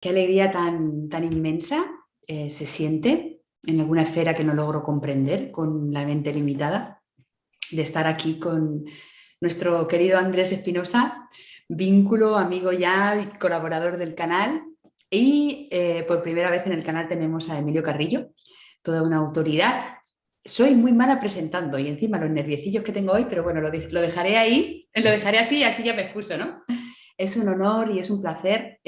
Qué alegría tan inmensa se siente en alguna esfera que no logro comprender con la mente limitada, de estar aquí con nuestro querido Andrés Espinosa, vínculo, amigo ya y colaborador del canal. Y por primera vez en el canal tenemos a Emilio Carrillo, toda una autoridad. Soy muy mala presentando y encima los nerviecillos que tengo hoy, pero bueno, lo dejaré ahí, lo dejaré así ya me excuso, ¿no? Es un honor y es un placer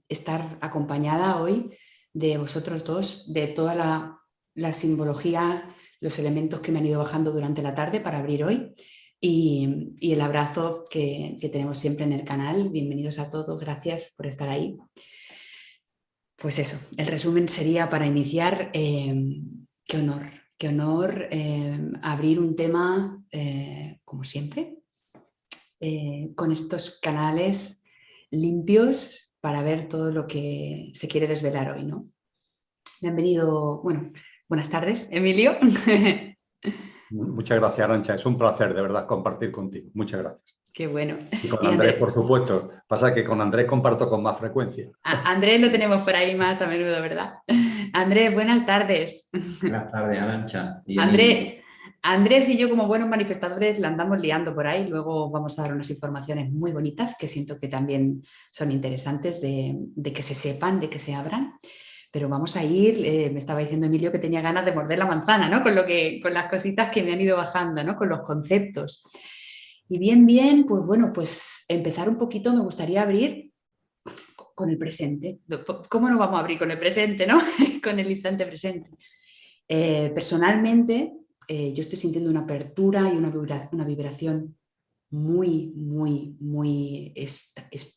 estar acompañada hoy de vosotros dos, de toda la simbología, los elementos que me han ido bajando durante la tarde para abrir hoy y el abrazo que tenemos siempre en el canal. Bienvenidos a todos, gracias por estar ahí. Pues eso, el resumen sería para iniciar, qué honor abrir un tema, como siempre, con estos canales limpios para ver todo lo que se quiere desvelar hoy, ¿no? Bienvenido, bueno, buenas tardes, Emilio. Muchas gracias, Arantxa. Es un placer, de verdad, compartir contigo. Muchas gracias. Qué bueno. Y con Y Andrés, Andrés, por supuesto. Pasa que con Andrés comparto con más frecuencia. Andrés lo tenemos por ahí más a menudo, ¿verdad? Andrés, buenas tardes. Buenas tardes, Arantxa y Emilio. Andrés y yo, como buenos manifestadores, la andamos liando por ahí. Luego vamos a dar unas informaciones muy bonitas que siento que también son interesantes de que se sepan, de que se abran. Pero vamos a ir, me estaba diciendo Emilio que tenía ganas de morder la manzana, ¿no? Con las cositas que me han ido bajando, ¿no? Con los conceptos. Y bien, pues bueno, pues empezar un poquito, me gustaría abrir con el presente. ¿Cómo no vamos a abrir con el presente, no? Con el instante presente. Personalmente, yo estoy sintiendo una apertura y una vibración muy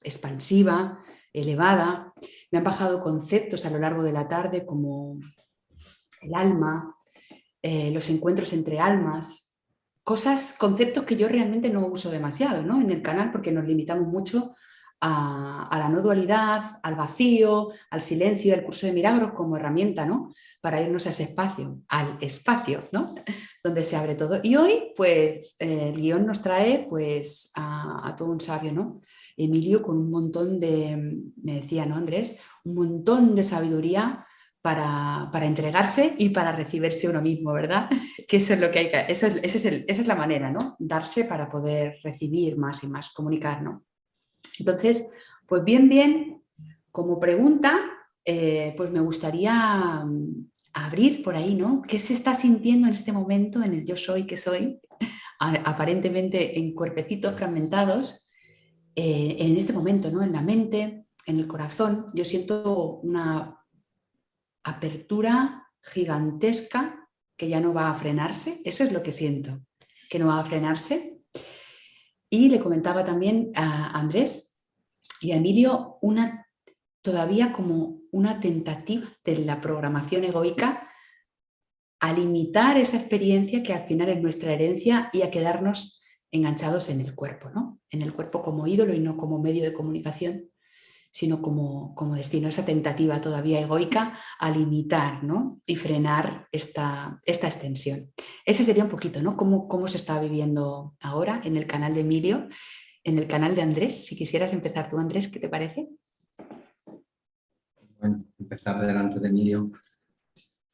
expansiva, elevada. Me han bajado conceptos a lo largo de la tarde como el alma, los encuentros entre almas, conceptos que yo realmente no uso demasiado, ¿no? En el canal porque nos limitamos mucho a la no dualidad, al vacío, al silencio, al curso de milagros como herramienta, ¿no? Para irnos a ese espacio, al espacio, ¿no? Donde se abre todo. Y hoy, pues, el guión nos trae, pues, a todo un sabio, ¿no? Emilio con un montón me decía, ¿no, Andrés? Un montón de sabiduría para entregarse y para recibirse uno mismo, ¿verdad? Que eso es lo que hay que, esa es la manera, ¿no? Darse para poder recibir más y más, comunicar, ¿no? Entonces, pues bien, como pregunta, pues me gustaría abrir por ahí, ¿no? ¿Qué se está sintiendo en este momento en el yo soy, que soy? Aparentemente en cuerpecitos fragmentados, en este momento, ¿no? En la mente, en el corazón, yo siento una apertura gigantesca que ya no va a frenarse. Eso es lo que siento, que no va a frenarse. Y le comentaba también a Andrés y a Emilio todavía como una tentativa de la programación egoica a limitar esa experiencia que al final es nuestra herencia y a quedarnos enganchados en el cuerpo, ¿no? En el cuerpo como ídolo y no como medio de comunicación, sino como destino, esa tentativa todavía egoica a limitar, ¿no? Y frenar esta extensión. Ese sería un poquito, ¿no? Cómo se está viviendo ahora en el canal de Emilio, en el canal de Andrés. Si quisieras empezar tú, Andrés, ¿qué te parece? Bueno, empezar delante de Emilio.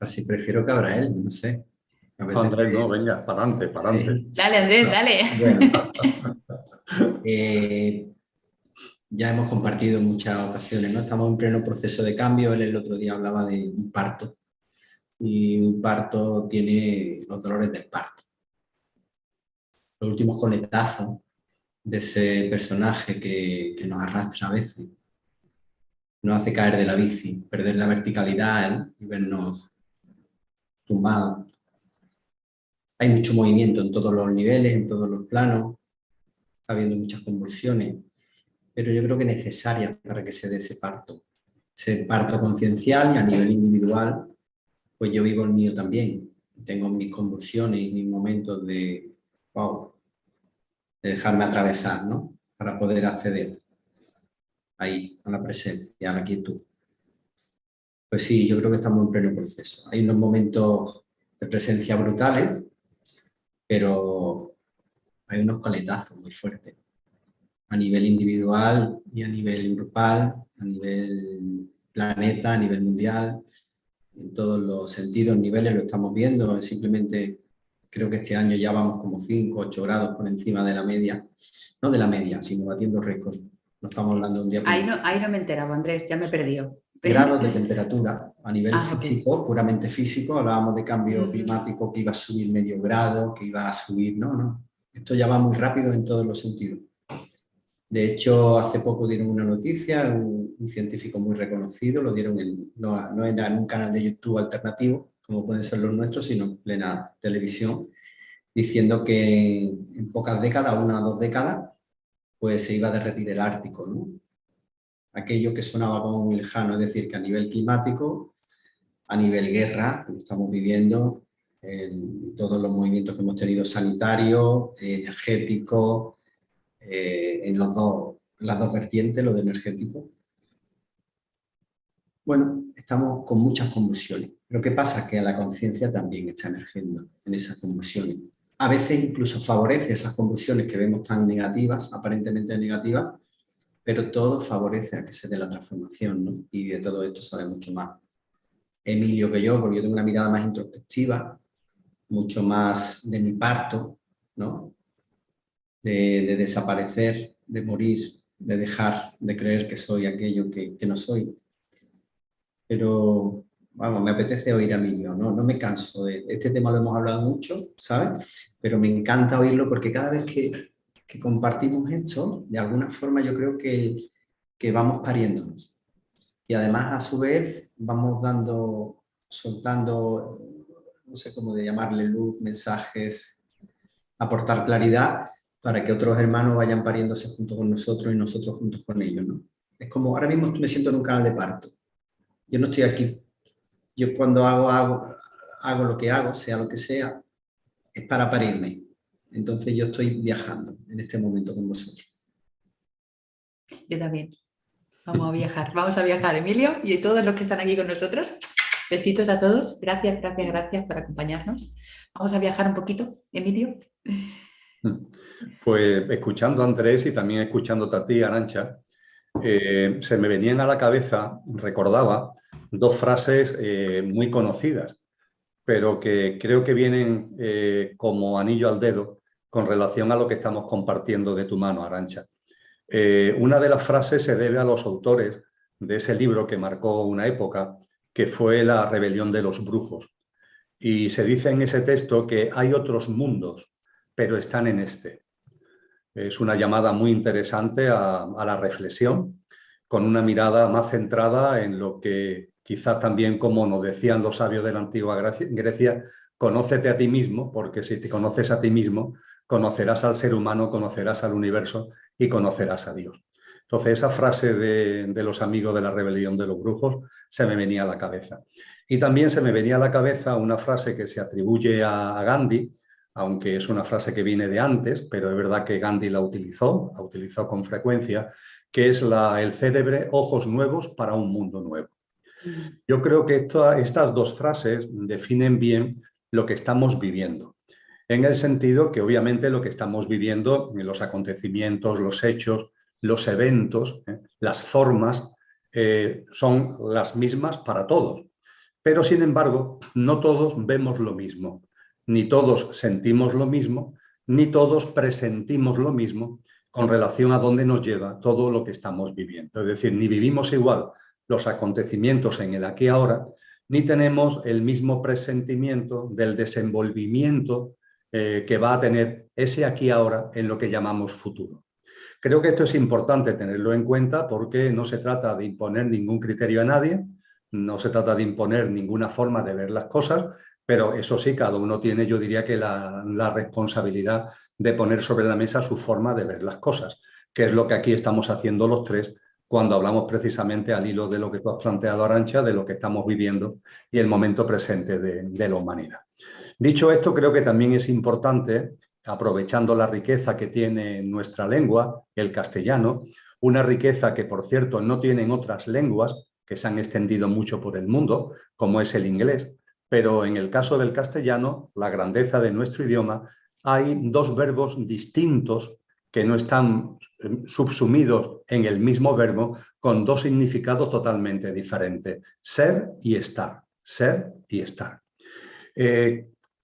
Así prefiero que ahora él, no sé. Andrés, no, venga, para adelante, para adelante. Dale, Andrés, dale. Bueno, ya hemos compartido en muchas ocasiones, ¿no? Estamos en pleno proceso de cambio. Él el otro día hablaba de un parto. Y un parto tiene los dolores del parto. Los últimos coletazos de ese personaje que nos arrastra a veces. Nos hace caer de la bici, perder la verticalidad y vernos tumbados. Hay mucho movimiento en todos los niveles, en todos los planos, está habiendo muchas convulsiones, pero yo creo que necesarias para que se dé ese parto conciencial y a nivel individual, pues yo vivo el mío también. Tengo mis convulsiones y mis momentos de, wow, de dejarme atravesar, ¿no? Para poder acceder ahí, a la presencia, a la quietud. Pues sí, yo creo que estamos en pleno proceso. Hay unos momentos de presencia brutales, pero hay unos coletazos muy fuertes. a nivel individual y a nivel grupal, a nivel planeta, a nivel mundial, en todos los sentidos, niveles lo estamos viendo. Simplemente creo que este año ya vamos como 5, 8 grados por encima de la media, no de la media, sino batiendo récords. No estamos hablando de un día. Ahí no me enteraba, Andrés, ya me perdió. Grados de temperatura a nivel físico, okay. puramente físico. Hablábamos de cambio climático, que iba a subir medio grado, que iba a subir, no. Esto ya va muy rápido en todos los sentidos. De hecho, hace poco dieron una noticia, un científico muy reconocido, lo dieron no era en un canal de YouTube alternativo, como pueden ser los nuestros, sino en plena televisión, diciendo que en pocas décadas, 1 o 2 décadas, pues se iba a derretir el Ártico, ¿no? Aquello que sonaba como muy lejano, es decir, que a nivel climático, a nivel guerra, que estamos viviendo, todos los movimientos que hemos tenido sanitarios, energéticos, en las dos vertientes, lo de energético. Bueno, estamos con muchas convulsiones. Lo que pasa es que la conciencia también está emergiendo en esas convulsiones. A veces incluso favorece esas convulsiones que vemos tan negativas, aparentemente negativas, pero todo favorece a que se dé la transformación, ¿no? Y de todo esto sabe mucho más Emilio que yo, porque yo tengo una mirada más introspectiva, mucho más de mi parto, ¿no? De desaparecer, de morir, de dejar de creer que soy aquello que no soy. Pero, vamos, me apetece oír a Emilio, ¿no? No me canso. Este tema lo hemos hablado mucho, ¿sabes? Pero me encanta oírlo porque cada vez que compartimos esto, de alguna forma yo creo que vamos pariéndonos. Y además, a su vez, vamos soltando, no sé cómo de llamarle, luz, mensajes, aportar claridad para que otros hermanos vayan pariéndose junto con nosotros y nosotros juntos con ellos, ¿no? Es como, ahora mismo me siento en un canal de parto. Yo no estoy aquí. Yo cuando hago lo que hago, sea lo que sea, es para parirme. Entonces yo estoy viajando en este momento con vosotros. Yo también. Vamos a viajar, Emilio, y todos los que están aquí con nosotros. Besitos a todos. Gracias por acompañarnos. Vamos a viajar un poquito, Emilio. Pues escuchando a Andrés y también escuchándote a ti, Arantxa, se me venían a la cabeza, recordaba, 2 frases muy conocidas, pero que creo que vienen como anillo al dedo con relación a lo que estamos compartiendo de tu mano, Arantxa. Una de las frases se debe a los autores de ese libro que marcó una época, que fue La rebelión de los brujos. Y se dice en ese texto que hay otros mundos, pero están en este. Es una llamada muy interesante a la reflexión, con una mirada más centrada en lo que quizás también, como nos decían los sabios de la antigua Grecia, conócete a ti mismo, porque si te conoces a ti mismo, conocerás al ser humano, conocerás al universo y conocerás a Dios. Entonces, esa frase de los amigos de la rebelión de los brujos se me venía a la cabeza. Y también se me venía a la cabeza una frase que se atribuye a Gandhi, aunque es una frase que viene de antes, pero es verdad que Gandhi la utilizó con frecuencia, que es el célebre ojos nuevos para un mundo nuevo. Yo creo que estas 2 frases definen bien lo que estamos viviendo, en el sentido que obviamente lo que estamos viviendo, los acontecimientos, los hechos, los eventos, las formas, son las mismas para todos. Pero, sin embargo, no todos vemos lo mismo, ni todos sentimos lo mismo, ni todos presentimos lo mismo con relación a dónde nos lleva todo lo que estamos viviendo. Es decir, ni vivimos igual los acontecimientos en el aquí y ahora, ni tenemos el mismo presentimiento del desenvolvimiento que va a tener ese aquí y ahora en lo que llamamos futuro. Creo que esto es importante tenerlo en cuenta porque no se trata de imponer ningún criterio a nadie, no se trata de imponer ninguna forma de ver las cosas, pero eso sí, cada uno tiene, yo diría que la responsabilidad de poner sobre la mesa su forma de ver las cosas, que es lo que aquí estamos haciendo los 3 cuando hablamos precisamente al hilo de lo que tú has planteado, Arantxa, de lo que estamos viviendo y el momento presente de la humanidad. Dicho esto, creo que también es importante, aprovechando la riqueza que tiene nuestra lengua, el castellano, una riqueza que, por cierto, no tienen otras lenguas que se han extendido mucho por el mundo, como es el inglés, pero en el caso del castellano, la grandeza de nuestro idioma, hay 2 verbos distintos que no están subsumidos en el mismo verbo con dos significados totalmente diferentes, ser y estar, ser y estar.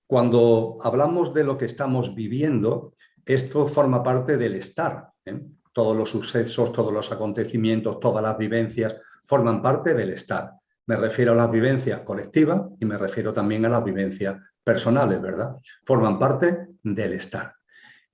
Cuando hablamos de lo que estamos viviendo, esto forma parte del estar, ¿eh? Todos los sucesos, todos los acontecimientos, todas las vivencias forman parte del estar. Me refiero a las vivencias colectivas y me refiero también a las vivencias personales, ¿verdad? Forman parte del estar.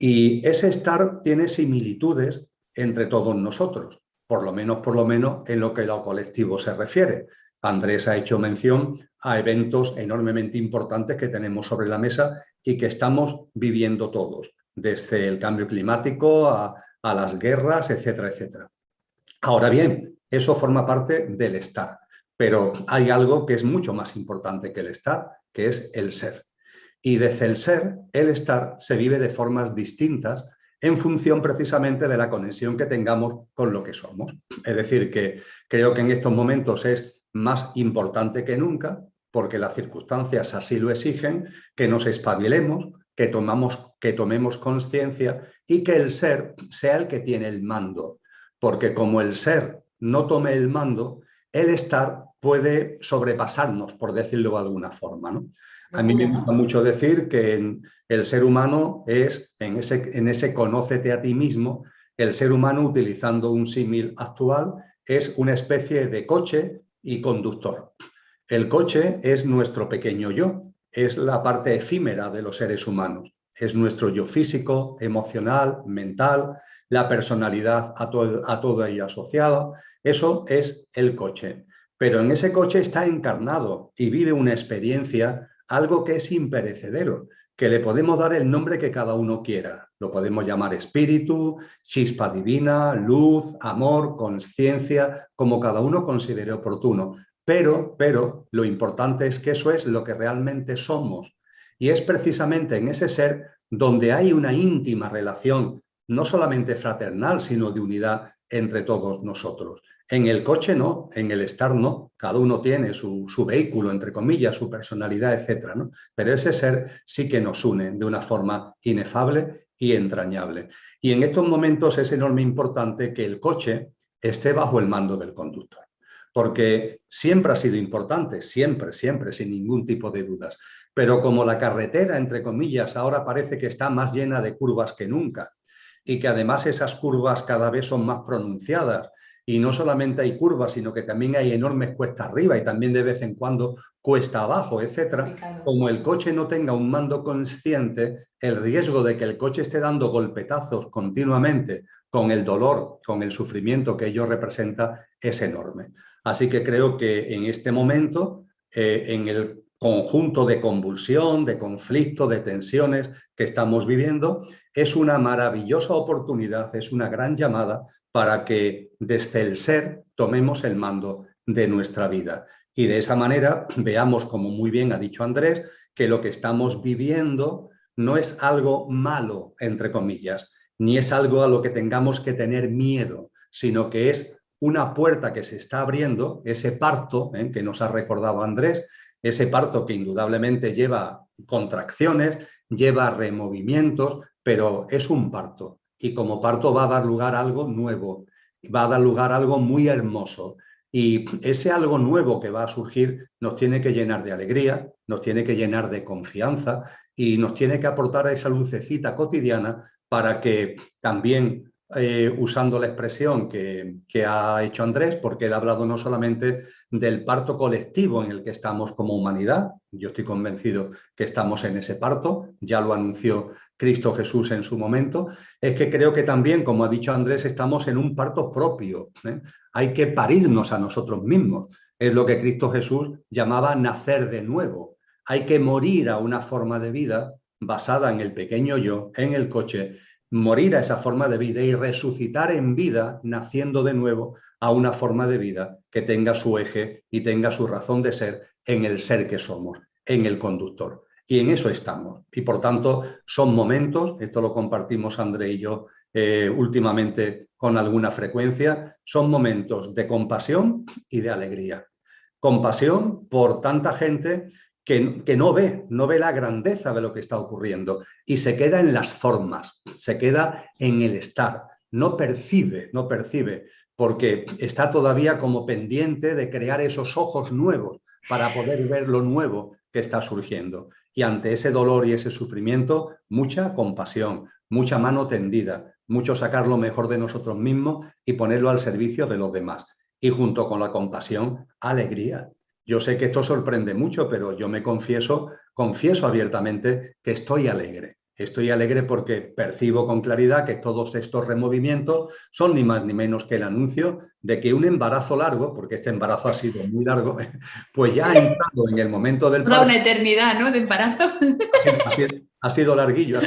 Y ese estar tiene similitudes entre todos nosotros, por lo menos en lo que a lo colectivo se refiere. Andrés ha hecho mención a eventos enormemente importantes que tenemos sobre la mesa y que estamos viviendo todos, desde el cambio climático a las guerras, etcétera, etcétera. Ahora bien, eso forma parte del estar, pero hay algo que es mucho más importante que el estar, que es el ser. Y desde el ser, el estar se vive de formas distintas en función precisamente de la conexión que tengamos con lo que somos. Es decir, que creo que en estos momentos es más importante que nunca, porque las circunstancias así lo exigen, que nos espabilemos, que tomemos conciencia y que el ser sea el que tiene el mando. Porque como el ser no tome el mando, el estar puede sobrepasarnos, por decirlo de alguna forma, ¿no? A mí me gusta mucho decir que el ser humano es, en ese conócete a ti mismo, el ser humano, utilizando un símil actual, es una especie de coche y conductor. El coche es nuestro pequeño yo, es la parte efímera de los seres humanos, es nuestro yo físico, emocional, mental, la personalidad a todo ello asociado. Eso es el coche. Pero en ese coche está encarnado y vive una experiencia, algo que es imperecedero, que le podemos dar el nombre que cada uno quiera. Lo podemos llamar espíritu, chispa divina, luz, amor, conciencia, como cada uno considere oportuno. Pero lo importante es que eso es lo que realmente somos. Y es precisamente en ese ser donde hay una íntima relación, no solamente fraternal, sino de unidad entre todos nosotros. En el coche no, en el estar no. Cada uno tiene su vehículo, entre comillas, su personalidad, etcétera, ¿no? Pero ese ser sí que nos une de una forma inefable y entrañable. Y en estos momentos es enormemente importante que el coche esté bajo el mando del conductor. Porque siempre ha sido importante, siempre, sin ningún tipo de dudas. Pero como la carretera, entre comillas, ahora parece que está más llena de curvas que nunca y que además esas curvas cada vez son más pronunciadas y no solamente hay curvas, sino que también hay enormes cuesta arriba y también de vez en cuando cuesta abajo, etcétera. Como el coche no tenga un mando consciente, el riesgo de que el coche esté dando golpetazos continuamente con el dolor, con el sufrimiento que ello representa, es enorme. Así que creo que en este momento, en el conjunto de convulsión, de conflicto, de tensiones que estamos viviendo, es una maravillosa oportunidad, es una gran llamada para que desde el ser tomemos el mando de nuestra vida. Y de esa manera veamos, como muy bien ha dicho Andrés, que lo que estamos viviendo no es algo malo, entre comillas, ni es algo a lo que tengamos que tener miedo, sino que es una puerta que se está abriendo, ese parto que nos ha recordado Andrés, ese parto que indudablemente lleva contracciones, lleva removimientos, pero es un parto. Y como parto va a dar lugar a algo nuevo, va a dar lugar a algo muy hermoso. Y ese algo nuevo que va a surgir nos tiene que llenar de alegría, nos tiene que llenar de confianza y nos tiene que aportar esa lucecita cotidiana para que también, usando la expresión que ha hecho Andrés, porque él ha hablado no solamente del parto colectivo en el que estamos como humanidad, yo estoy convencido que estamos en ese parto, ya lo anunció Cristo Jesús en su momento, es que creo que también, como ha dicho Andrés, estamos en un parto propio, ¿eh? Hay que parirnos a nosotros mismos, es lo que Cristo Jesús llamaba nacer de nuevo. Hay que morir a una forma de vida basada en el pequeño yo, en el coche, morir a esa forma de vida y resucitar en vida, naciendo de nuevo a una forma de vida que tenga su eje y tenga su razón de ser en el ser que somos, en el conductor. Y en eso estamos. Y por tanto, son momentos, esto lo compartimos André y yo últimamente con alguna frecuencia, son momentos de compasión y de alegría. Compasión por tanta gente que no ve la grandeza de lo que está ocurriendo y se queda en las formas, se queda en el estar, no percibe, porque está todavía como pendiente de crear esos ojos nuevos para poder ver lo nuevo que está surgiendo. Y ante ese dolor y ese sufrimiento, mucha compasión, mucha mano tendida, mucho sacar lo mejor de nosotros mismos y ponerlo al servicio de los demás. Y junto con la compasión, alegría. Yo sé que esto sorprende mucho, pero yo me confieso abiertamente que estoy alegre. Estoy alegre porque percibo con claridad que todos estos removimientos son ni más ni menos que el anuncio de que un embarazo largo, porque este embarazo ha sido muy largo, pues ya ha entrado en el momento del Toda parto. una eternidad, ¿no?, de embarazo. Ha sido larguillo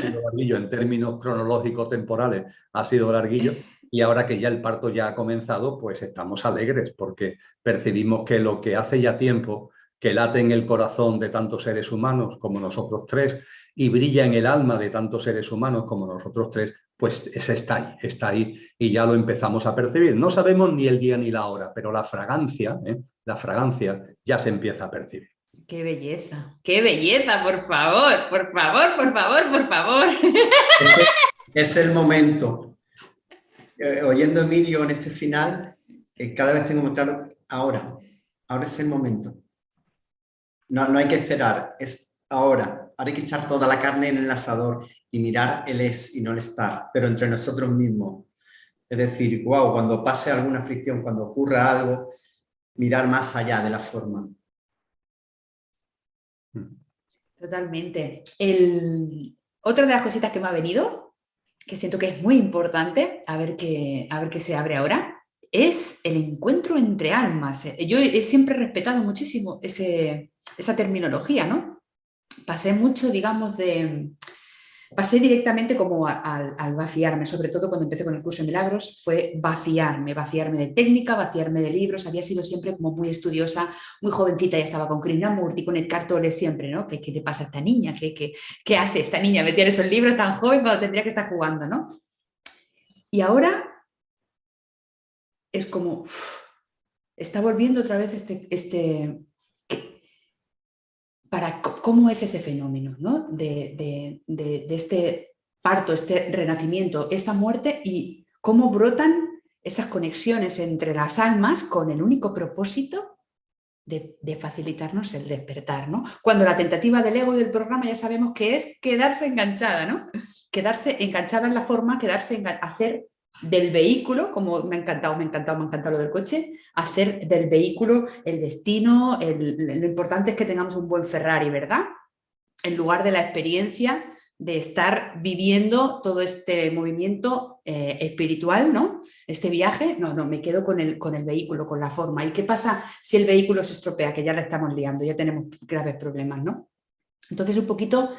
en términos cronológicos temporales, ha sido larguillo. Y ahora que ya el parto ya ha comenzado, pues estamos alegres porque percibimos que lo que hace ya tiempo, que late en el corazón de tantos seres humanos como nosotros tres y brilla en el alma de tantos seres humanos como nosotros tres, pues ese está ahí y ya lo empezamos a percibir. No sabemos ni el día ni la hora, pero la fragancia ya se empieza a percibir. Qué belleza, por favor, por favor, por favor, por favor. Es el momento. Oyendo a Emilio en este final, cada vez tengo más claro, ahora es el momento. No hay que esperar, es ahora. Ahora hay que echar toda la carne en el asador y mirar el es y no el estar, pero entre nosotros mismos. Es decir, wow, cuando pase alguna fricción, cuando ocurra algo, mirar más allá de la forma. Totalmente. Otra de las cositas que me ha venido, que siento que es muy importante, a ver qué se abre ahora, es el encuentro entre almas. Yo he siempre respetado muchísimo esa terminología, ¿no? Pasé mucho, digamos, pasé directamente como al vaciarme, sobre todo cuando empecé con el curso de milagros, fue vaciarme de técnica, vaciarme de libros. Había sido siempre como muy estudiosa, muy jovencita, ya estaba con Krishnamurti, con Eckhart Tolle siempre, ¿no? ¿Qué le pasa a esta niña? ¿Qué hace esta niña? Metía esos libros tan joven cuando tendría que estar jugando, ¿no? Y ahora es como, está volviendo otra vez cómo es ese fenómeno, ¿no? de este parto, este renacimiento, esta muerte y cómo brotan esas conexiones entre las almas con el único propósito de facilitarnos el despertar, ¿no? Cuando la tentativa del ego y del programa ya sabemos que es quedarse enganchada, ¿no? Quedarse enganchada en la forma, hacer del vehículo, como me ha encantado lo del coche, hacer del vehículo el destino, lo importante es que tengamos un buen Ferrari, ¿verdad? En lugar de la experiencia de estar viviendo todo este movimiento espiritual, ¿no? Este viaje, no, me quedo con el vehículo, con la forma. ¿Y qué pasa si el vehículo se estropea? Que ya la estamos liando, ya tenemos graves problemas, ¿no? Entonces, un poquito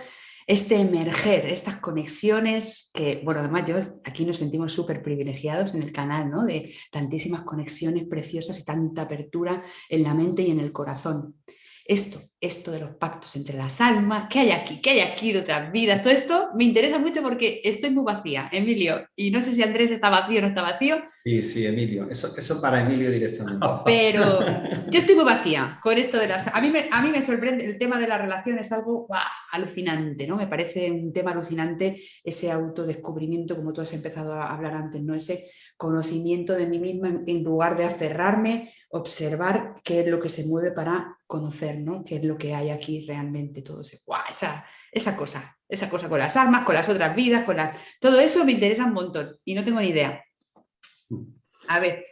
este emerger, estas conexiones que, bueno, además aquí nos sentimos súper privilegiados en el canal, ¿no? De tantísimas conexiones preciosas y tanta apertura en la mente y en el corazón. Esto de los pactos entre las almas, ¿qué hay aquí de otras vidas? Todo esto me interesa mucho porque estoy muy vacía, Emilio, y no sé si Andrés está vacío o no está vacío. Sí, Emilio, eso para Emilio directamente. Pero yo estoy muy vacía con esto de las... A mí me sorprende, el tema de la relación es algo alucinante, ¿no? Me parece un tema alucinante ese autodescubrimiento, como tú has empezado a hablar antes, ¿no? Ese conocimiento de mí misma en lugar de aferrarme, observar qué es lo que se mueve para conocer, ¿no? Qué es lo que hay aquí realmente, todo ese... Esa cosa con las almas, con las otras vidas, todo eso me interesa un montón y no tengo ni idea. A ver.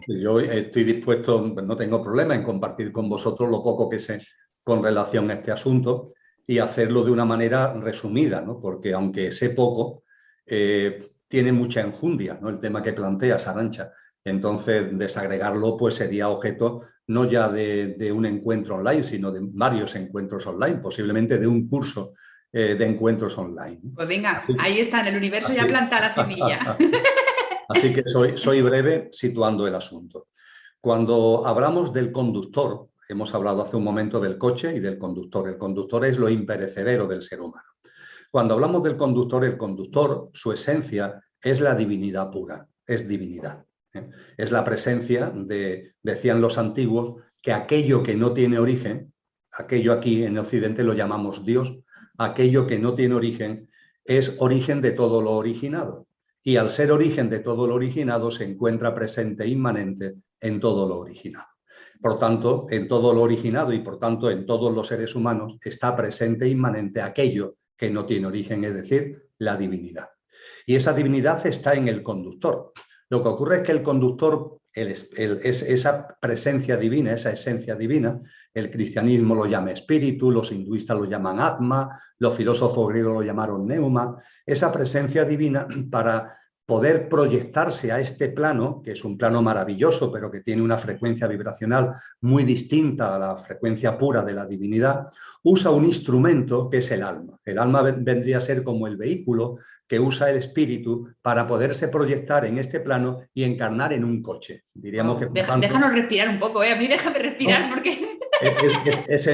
Yo estoy dispuesto, no tengo problema en compartir con vosotros lo poco que sé con relación a este asunto y hacerlo de una manera resumida, ¿no? Porque aunque sé poco, tiene mucha enjundia, ¿no? El tema que planteas, Arantxa. Entonces, desagregarlo pues sería objeto no ya de un encuentro online, sino de varios encuentros online, posiblemente de un curso de encuentros online. Pues venga, ahí está, en el universo ya planta la semilla. Así que soy breve situando el asunto. Cuando hablamos del conductor, hemos hablado hace un momento del coche y del conductor. El conductor es lo imperecedero del ser humano. Cuando hablamos del conductor, el conductor, su esencia es la divinidad pura, es divinidad. Es la presencia decían los antiguos, que aquello que no tiene origen aquello aquí en Occidente lo llamamos Dios, aquello que no tiene origen, es origen de todo lo originado. Y al ser origen de todo lo originado se encuentra presente e inmanente en todo lo originado. Por tanto, en todo lo originado y por tanto en todos los seres humanos está presente e inmanente aquello que no tiene origen, es decir, la divinidad. Y esa divinidad está en el conductor. Lo que ocurre es que el conductor es esa presencia divina, esa esencia divina. El cristianismo lo llama espíritu, los hinduistas lo llaman atma, los filósofos griegos lo llamaron neuma. Esa presencia divina, para poder proyectarse a este plano, que es un plano maravilloso, pero que tiene una frecuencia vibracional muy distinta a la frecuencia pura de la divinidad, usa un instrumento que es el alma. El alma vendría a ser como el vehículo que usa el espíritu para poderse proyectar en este plano y encarnar en un coche. Diríamos que, por tanto, déjanos respirar un poco, a mí déjame respirar, ¿no? Porque...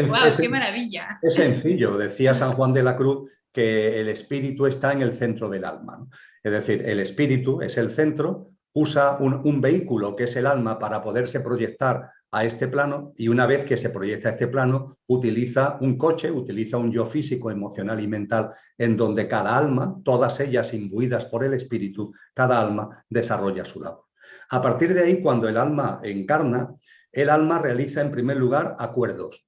¡Wow, qué maravilla! Es sencillo, decía San Juan de la Cruz que el espíritu está en el centro del alma, ¿no? Es decir, el espíritu es el centro, usa un vehículo que es el alma para poderse proyectar a este plano, y una vez que se proyecta a este plano, utiliza un coche, utiliza un yo físico, emocional y mental, en donde cada alma, todas ellas imbuidas por el espíritu, cada alma desarrolla su labor. A partir de ahí, cuando el alma encarna, el alma realiza en primer lugar acuerdos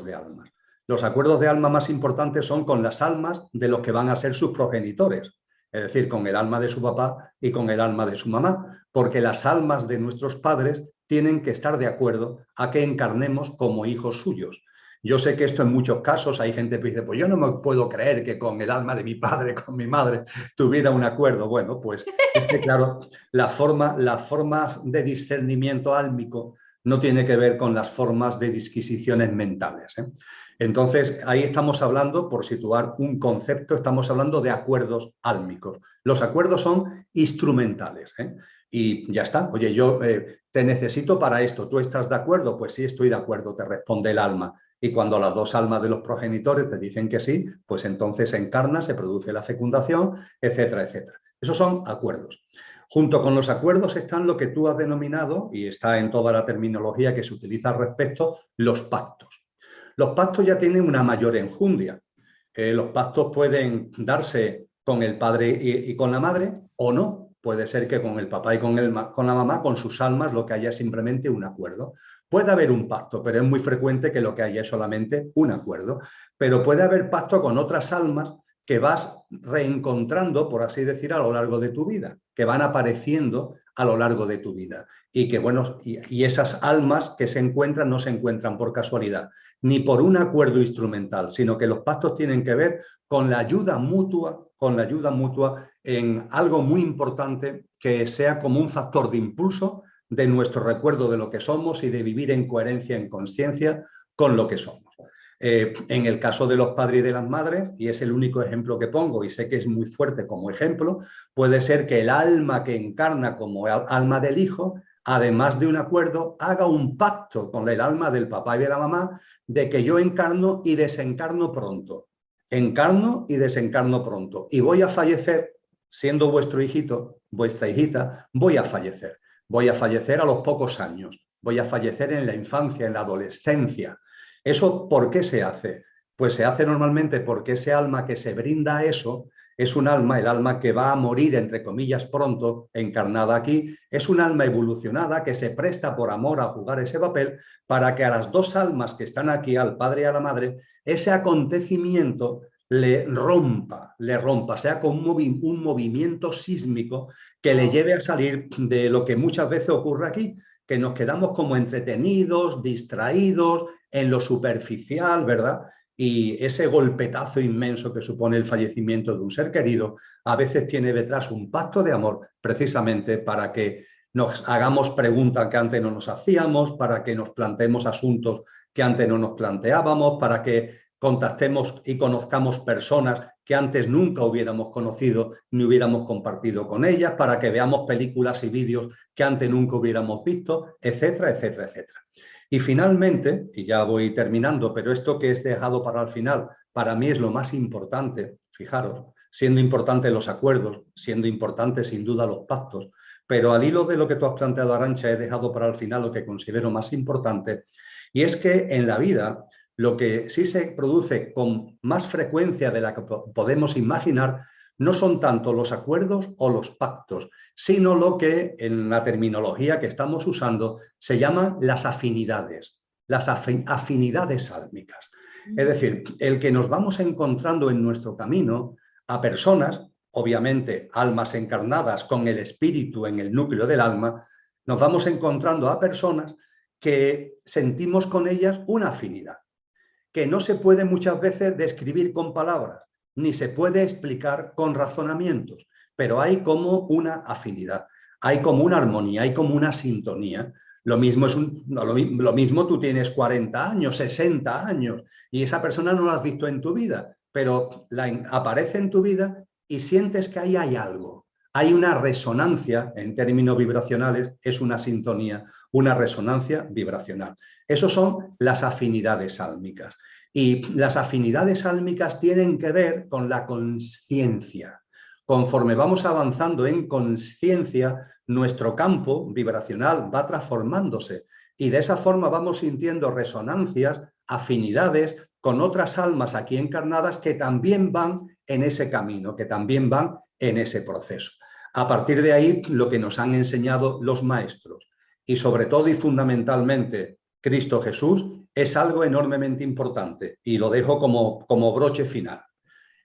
de almas. Los acuerdos de alma más importantes son con las almas de los que van a ser sus progenitores, es decir, con el alma de su papá y con el alma de su mamá, porque las almas de nuestros padres tienen que estar de acuerdo a que encarnemos como hijos suyos. Yo sé que esto en muchos casos hay gente que dice, pues yo no me puedo creer que con el alma de mi padre, con mi madre, tuviera un acuerdo. Bueno, pues es que claro, las formas de discernimiento álmico no tiene que ver con las formas de disquisiciones mentales, ¿eh? Entonces, ahí estamos hablando, por situar un concepto, estamos hablando de acuerdos álmicos. Los acuerdos son instrumentales, ¿eh? Y ya está. Oye, yo te necesito para esto. ¿Tú estás de acuerdo? Pues sí, estoy de acuerdo, te responde el alma. Y cuando las dos almas de los progenitores te dicen que sí, pues entonces se encarna, se produce la fecundación, etcétera, etcétera. Esos son acuerdos. Junto con los acuerdos están lo que tú has denominado, y está en toda la terminología que se utiliza al respecto, los pactos. Los pactos ya tienen una mayor enjundia. Los pactos pueden darse con el padre y con la madre o no. Puede ser que con el papá y con la mamá, con sus almas, lo que haya es simplemente un acuerdo. Puede haber un pacto, pero es muy frecuente que lo que haya es solamente un acuerdo. Pero puede haber pacto con otras almas que vas reencontrando, por así decir, a lo largo de tu vida, que van apareciendo a lo largo de tu vida. Y que, bueno, y esas almas que se encuentran no se encuentran por casualidad, ni por un acuerdo instrumental, sino que los pactos tienen que ver con la ayuda mutua en algo muy importante que sea como un factor de impulso de nuestro recuerdo de lo que somos y de vivir en coherencia, en consciencia con lo que somos. En el caso de los padres y de las madres, y es el único ejemplo que pongo y sé que es muy fuerte como ejemplo, puede ser que el alma que encarna como alma del hijo, además de un acuerdo, haga un pacto con el alma del papá y de la mamá de que yo encarno y desencarno pronto. Encarno y desencarno pronto. Y voy a fallecer, siendo vuestro hijito, vuestra hijita, voy a fallecer. Voy a fallecer a los pocos años. Voy a fallecer en la infancia, en la adolescencia. ¿Eso por qué se hace? Pues se hace normalmente porque ese alma que se brinda a eso es un alma, el alma que va a morir, entre comillas, pronto, encarnada aquí, es un alma evolucionada que se presta por amor a jugar ese papel para que a las dos almas que están aquí, al padre y a la madre, ese acontecimiento le rompa, sea como un movimiento sísmico que le lleve a salir de lo que muchas veces ocurre aquí, que nos quedamos como entretenidos, distraídos, en lo superficial, ¿verdad? Y ese golpetazo inmenso que supone el fallecimiento de un ser querido, a veces tiene detrás un pacto de amor, precisamente para que nos hagamos preguntas que antes no nos hacíamos, para que nos planteemos asuntos que antes no nos planteábamos, para que contactemos y conozcamos personas que antes nunca hubiéramos conocido ni hubiéramos compartido con ellas, para que veamos películas y vídeos que antes nunca hubiéramos visto, etcétera, etcétera, etcétera. Y finalmente, y ya voy terminando, pero esto que es dejado para el final, para mí es lo más importante, fijaros, siendo importantes los acuerdos, siendo importantes sin duda los pactos, pero al hilo de lo que tú has planteado, Arantxa, he dejado para el final lo que considero más importante, y es que en la vida Lo que sí se produce con más frecuencia de la que podemos imaginar no son tanto los acuerdos o los pactos, sino lo que en la terminología que estamos usando se llaman las afinidades sálmicas. Es decir, el que nos vamos encontrando en nuestro camino a personas, obviamente almas encarnadas con el espíritu en el núcleo del alma, nos vamos encontrando a personas que sentimos con ellas una afinidad, que no se puede muchas veces describir con palabras, ni se puede explicar con razonamientos, pero hay como una afinidad, hay como una armonía, hay como una sintonía. Lo mismo, lo mismo tú tienes 40 años, 60 años, y esa persona no la has visto en tu vida, pero aparece en tu vida y sientes que ahí hay algo. Hay una resonancia, en términos vibracionales, es una sintonía, una resonancia vibracional. Esas son las afinidades sálmicas. Y las afinidades sálmicas tienen que ver con la consciencia. Conforme vamos avanzando en consciencia, nuestro campo vibracional va transformándose y de esa forma vamos sintiendo resonancias, afinidades con otras almas aquí encarnadas que también van en ese camino, que también van en ese proceso. A partir de ahí, lo que nos han enseñado los maestros y sobre todo y fundamentalmente Cristo Jesús es algo enormemente importante y lo dejo como broche final.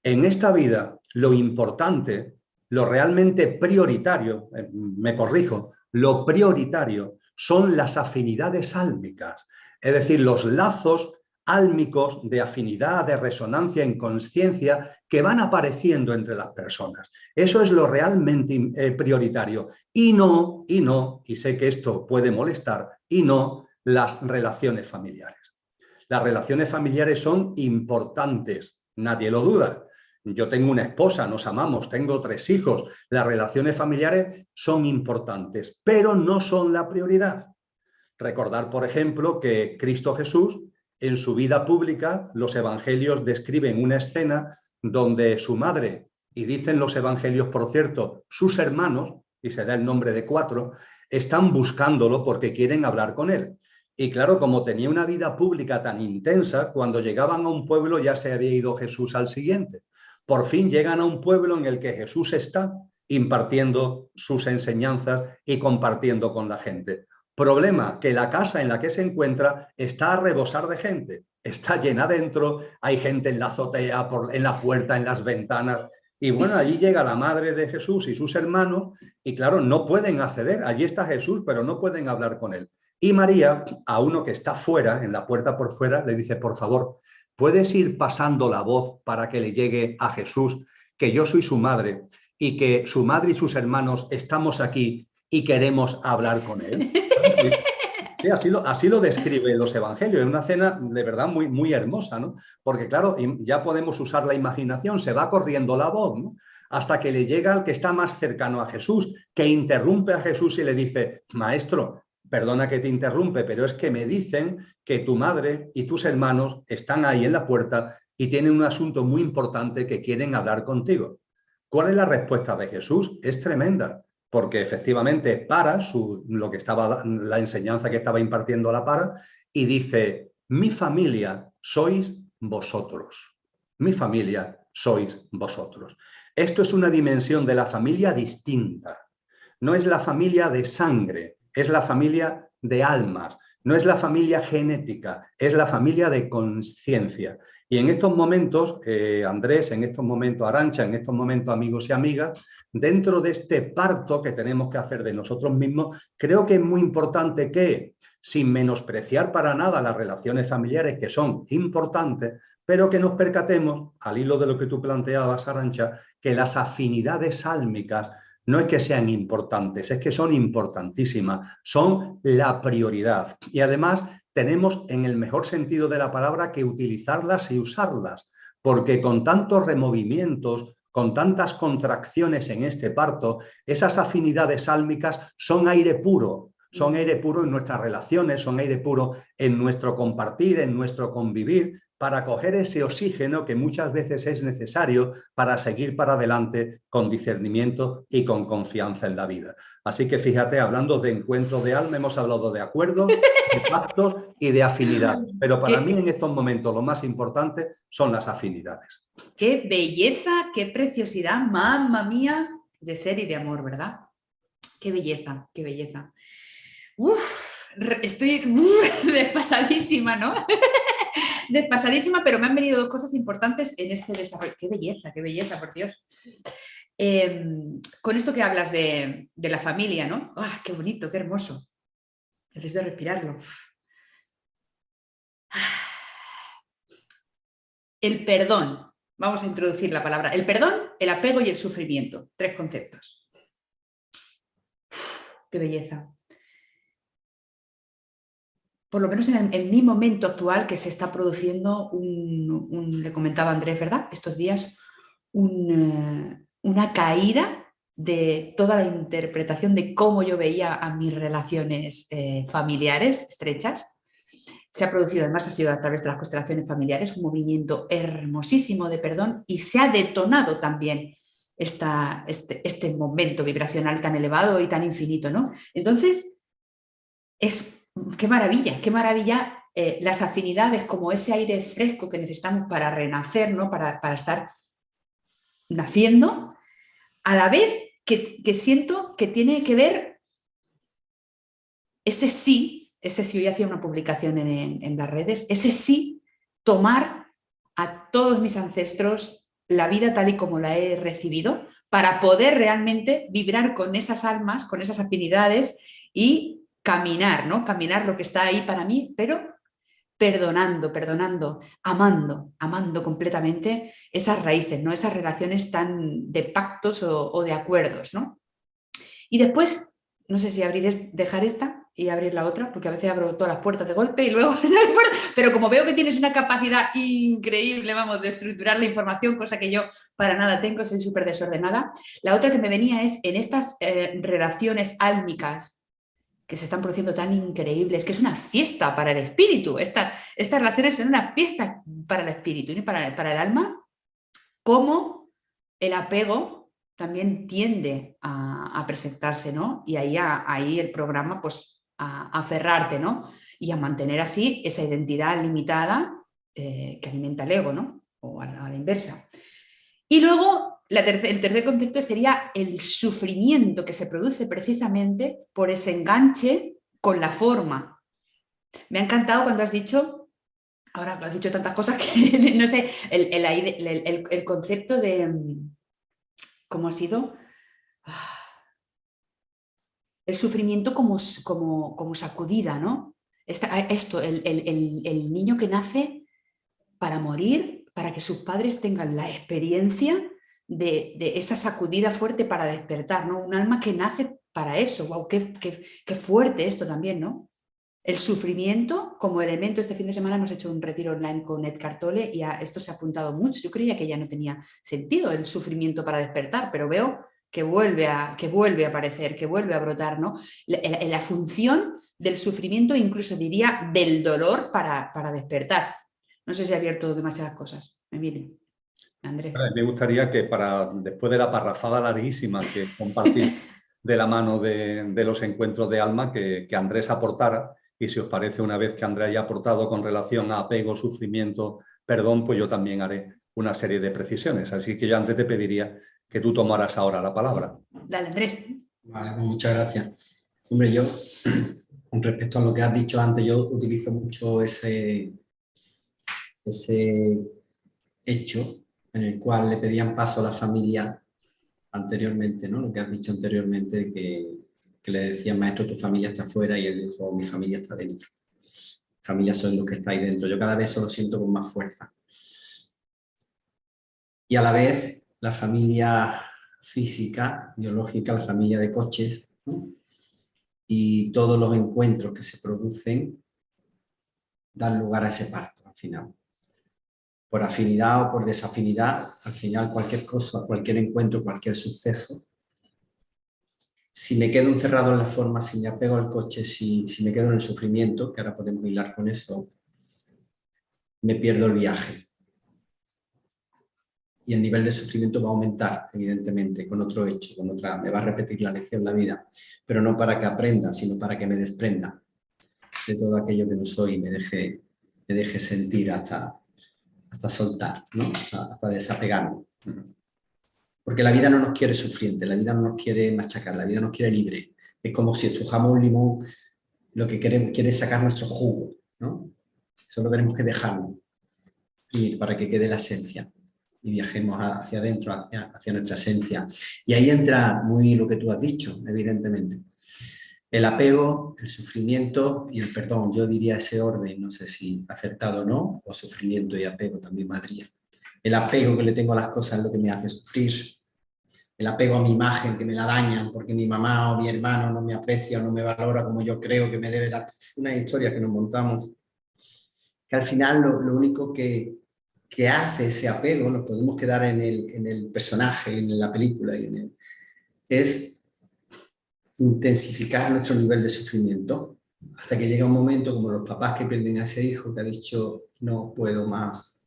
En esta vida, lo importante, lo realmente prioritario, me corrijo, lo prioritario son las afinidades sálmicas, es decir, los lazos álmicos de afinidad, de resonancia en consciencia que van apareciendo entre las personas. Eso es lo realmente prioritario y sé que esto puede molestar, y no las relaciones familiares. Las relaciones familiares son importantes, nadie lo duda. Yo tengo una esposa, nos amamos, tengo 3 hijos. Las relaciones familiares son importantes, pero no son la prioridad. Recordar, por ejemplo, que Cristo Jesús, en su vida pública, los evangelios describen una escena donde su madre, y dicen los evangelios, por cierto, sus hermanos, y se da el nombre de 4, están buscándolo porque quieren hablar con él. Y claro, como tenía una vida pública tan intensa, cuando llegaban a un pueblo ya se había ido Jesús al siguiente. Por fin llegan a un pueblo en el que Jesús está impartiendo sus enseñanzas y compartiendo con la gente. Problema, que la casa en la que se encuentra está a rebosar de gente, está llena dentro, hay gente en la azotea, en la puerta, en las ventanas, y bueno, allí llega la madre de Jesús y sus hermanos, y claro, no pueden acceder, allí está Jesús, pero no pueden hablar con él. Y María, a uno que está fuera, en la puerta por fuera, le dice, por favor, ¿puedes ir pasando la voz para que le llegue a Jesús que yo soy su madre y que su madre y sus hermanos estamos aquí y queremos hablar con él? Sí, así lo describen los evangelios. Es una escena de verdad muy, muy hermosa, ¿no? Porque claro, ya podemos usar la imaginación, se va corriendo la voz, ¿no? Hasta que le llega al que está más cercano a Jesús, que interrumpe a Jesús y le dice, maestro, perdona que te interrumpe, pero es que me dicen que tu madre y tus hermanos están ahí en la puerta y tienen un asunto muy importante que quieren hablar contigo. ¿Cuál es la respuesta de Jesús? Es tremenda, porque efectivamente para lo que estaba, la enseñanza que estaba impartiendo la para, y dice, mi familia sois vosotros. Mi familia sois vosotros. Esto es una dimensión de la familia distinta. No es la familia de sangre, es la familia de almas, no es la familia genética, es la familia de consciencia. Y en estos momentos, Andrés, en estos momentos, Arantxa, en estos momentos, amigos y amigas, dentro de este parto que tenemos que hacer de nosotros mismos, creo que es muy importante que, sin menospreciar para nada las relaciones familiares que son importantes, pero que nos percatemos, al hilo de lo que tú planteabas, Arantxa, que las afinidades sálmicas no es que sean importantes, es que son importantísimas, son la prioridad. Y además tenemos, en el mejor sentido de la palabra, que utilizarlas y usarlas, porque con tantos removimientos, con tantas contracciones en este parto, esas afinidades sálmicas son aire puro en nuestras relaciones, son aire puro en nuestro compartir, en nuestro convivir, para coger ese oxígeno que muchas veces es necesario para seguir para adelante con discernimiento y con confianza en la vida. Así que fíjate, hablando de encuentro de alma, hemos hablado de acuerdo, de pacto y de afinidad. Pero para mí en estos momentos lo más importante son las afinidades. ¡Qué belleza, qué preciosidad, mamma mía, de ser y de amor, ¿verdad? ¡Qué belleza, qué belleza! Uf, estoy despasadísima, ¿no? Despasadísima, pero me han venido dos cosas importantes en este desarrollo. ¡Qué belleza, por Dios! Con esto que hablas de la familia, ¿no? ¡Ah, qué bonito, qué hermoso! Necesito respirarlo. El perdón. Vamos a introducir la palabra. El perdón, el apego y el sufrimiento. 3 conceptos. ¡Qué belleza! Por lo menos en mi momento actual, que se está produciendo le comentaba Andrés, ¿verdad? Estos días, una caída de toda la interpretación de cómo yo veía a mis relaciones familiares estrechas. Se ha producido, además ha sido a través de las constelaciones familiares, un movimiento hermosísimo de perdón y se ha detonado también este momento vibracional tan elevado y tan infinito, ¿no? Entonces, qué maravilla las afinidades, como ese aire fresco que necesitamos para renacer, ¿no? Para estar naciendo, a la vez que siento que tiene que ver ese sí, hoy hacía una publicación en las redes, ese sí, tomar a todos mis ancestros la vida tal y como la he recibido, para poder realmente vibrar con esas almas, con esas afinidades y caminar, ¿no? Caminar lo que está ahí para mí, pero perdonando, amando completamente esas raíces, ¿no? Esas relaciones tan de pactos o de acuerdos, ¿no? Y después, no sé si dejar esta y abrir la otra, porque a veces abro todas las puertas de golpe y luego pero como veo que tienes una capacidad increíble, vamos, de estructurar la información, cosa que yo para nada tengo, soy súper desordenada. La otra que me venía es en estas relaciones álmicas que se están produciendo tan increíbles, que es una fiesta para el espíritu. Estas relaciones son una fiesta para el espíritu y para el alma, como el apego también tiende a presentarse, ¿no? Y ahí el programa, pues, a aferrarte, ¿no? Y a mantener así esa identidad limitada que alimenta el ego, ¿no? O a la inversa. Y luego, el tercer concepto sería el sufrimiento que se produce precisamente por ese enganche con la forma. Me ha encantado cuando has dicho, ahora has dicho tantas cosas que no sé, el concepto de, ¿cómo ha sido? El sufrimiento como sacudida, ¿no? El niño que nace para morir, para que sus padres tengan la experiencia de esa sacudida fuerte para despertar, ¿no? Un alma que nace para eso. ¡Wow! Qué fuerte esto también, ¿no? El sufrimiento como elemento. Este fin de semana hemos hecho un retiro online con Edgar Tolle y esto se ha apuntado mucho. Yo creía que ya no tenía sentido el sufrimiento para despertar, pero veo que vuelve a aparecer, que vuelve a brotar, ¿no? La función del sufrimiento, incluso diría del dolor para despertar. No sé si he abierto demasiadas cosas. Emilio, Andrés. Me gustaría que después de la parrafada larguísima que compartimos de la mano de los encuentros de alma, que Andrés aportara, y si os parece, una vez que Andrés haya aportado con relación a apego, sufrimiento, perdón, pues yo también haré una serie de precisiones. Así que yo, Andrés, te pediría que tú tomaras ahora la palabra. Dale, Andrés. Vale, pues muchas gracias. Hombre, yo, con respecto a lo que has dicho antes, yo utilizo mucho ese hecho en el cual le pedían paso a la familia anteriormente, ¿no? Lo que has dicho anteriormente, que le decían, maestro, tu familia está afuera, y él dijo, mi familia está dentro. Familia son los que estáis dentro. Yo cada vez eso lo siento con más fuerza. Y a la vez, la familia física, biológica, la familia de coches, ¿no? Y todos los encuentros que se producen dan lugar a ese parto al final. Por afinidad o por desafinidad, al final cualquier cosa, cualquier encuentro, cualquier suceso, si me quedo encerrado en la forma, si me apego al coche, si me quedo en el sufrimiento, que ahora podemos hilar con eso, me pierdo el viaje. Y el nivel de sufrimiento va a aumentar, evidentemente, con otro hecho, con otra, me va a repetir la lección la vida, pero no para que aprenda, sino para que me desprenda de todo aquello que no soy y me deje sentir hasta soltar, ¿no? hasta desapegarme. Porque la vida no nos quiere sufriente, la vida no nos quiere machacar, la vida nos quiere libre. Es como si estrujamos un limón, lo que quiere es sacar nuestro jugo, ¿no? Solo tenemos que dejarlo ir para que quede la esencia y viajemos hacia adentro, hacia nuestra esencia. Y ahí entra muy lo que tú has dicho, evidentemente. El apego, el sufrimiento y el perdón. Yo diría ese orden, no sé si acertado o no, o sufrimiento y apego también valdría. El apego que le tengo a las cosas es lo que me hace sufrir. El apego a mi imagen que me la dañan porque mi mamá o mi hermano no me aprecia o no me valora como yo creo que me debe dar. Una historia que nos montamos. Que al final lo único que hace ese apego, nos podemos quedar en el personaje, en la película, es intensificar nuestro nivel de sufrimiento hasta que llega un momento como los papás que pierden a ese hijo que ha dicho no puedo más,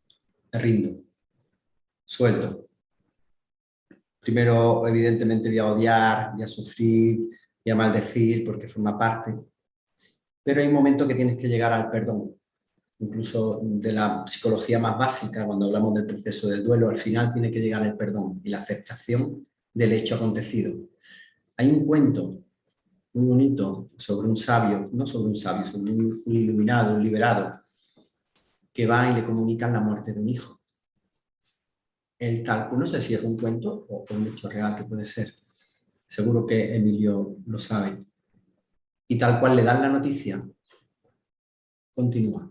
me rindo, suelto. Primero evidentemente voy a odiar, voy a sufrir, voy a maldecir porque forma parte, pero hay un momento que tienes que llegar al perdón. Incluso de la psicología más básica, cuando hablamos del proceso del duelo, al final tiene que llegar el perdón y la aceptación del hecho acontecido. Hay un cuento muy bonito sobre un sabio, no sobre un sabio, sobre un iluminado, un liberado, que va y le comunican la muerte de un hijo. El tal, no sé si es un cuento o un hecho real que puede ser. Seguro que Emilio lo sabe. Y tal cual le dan la noticia, continúa.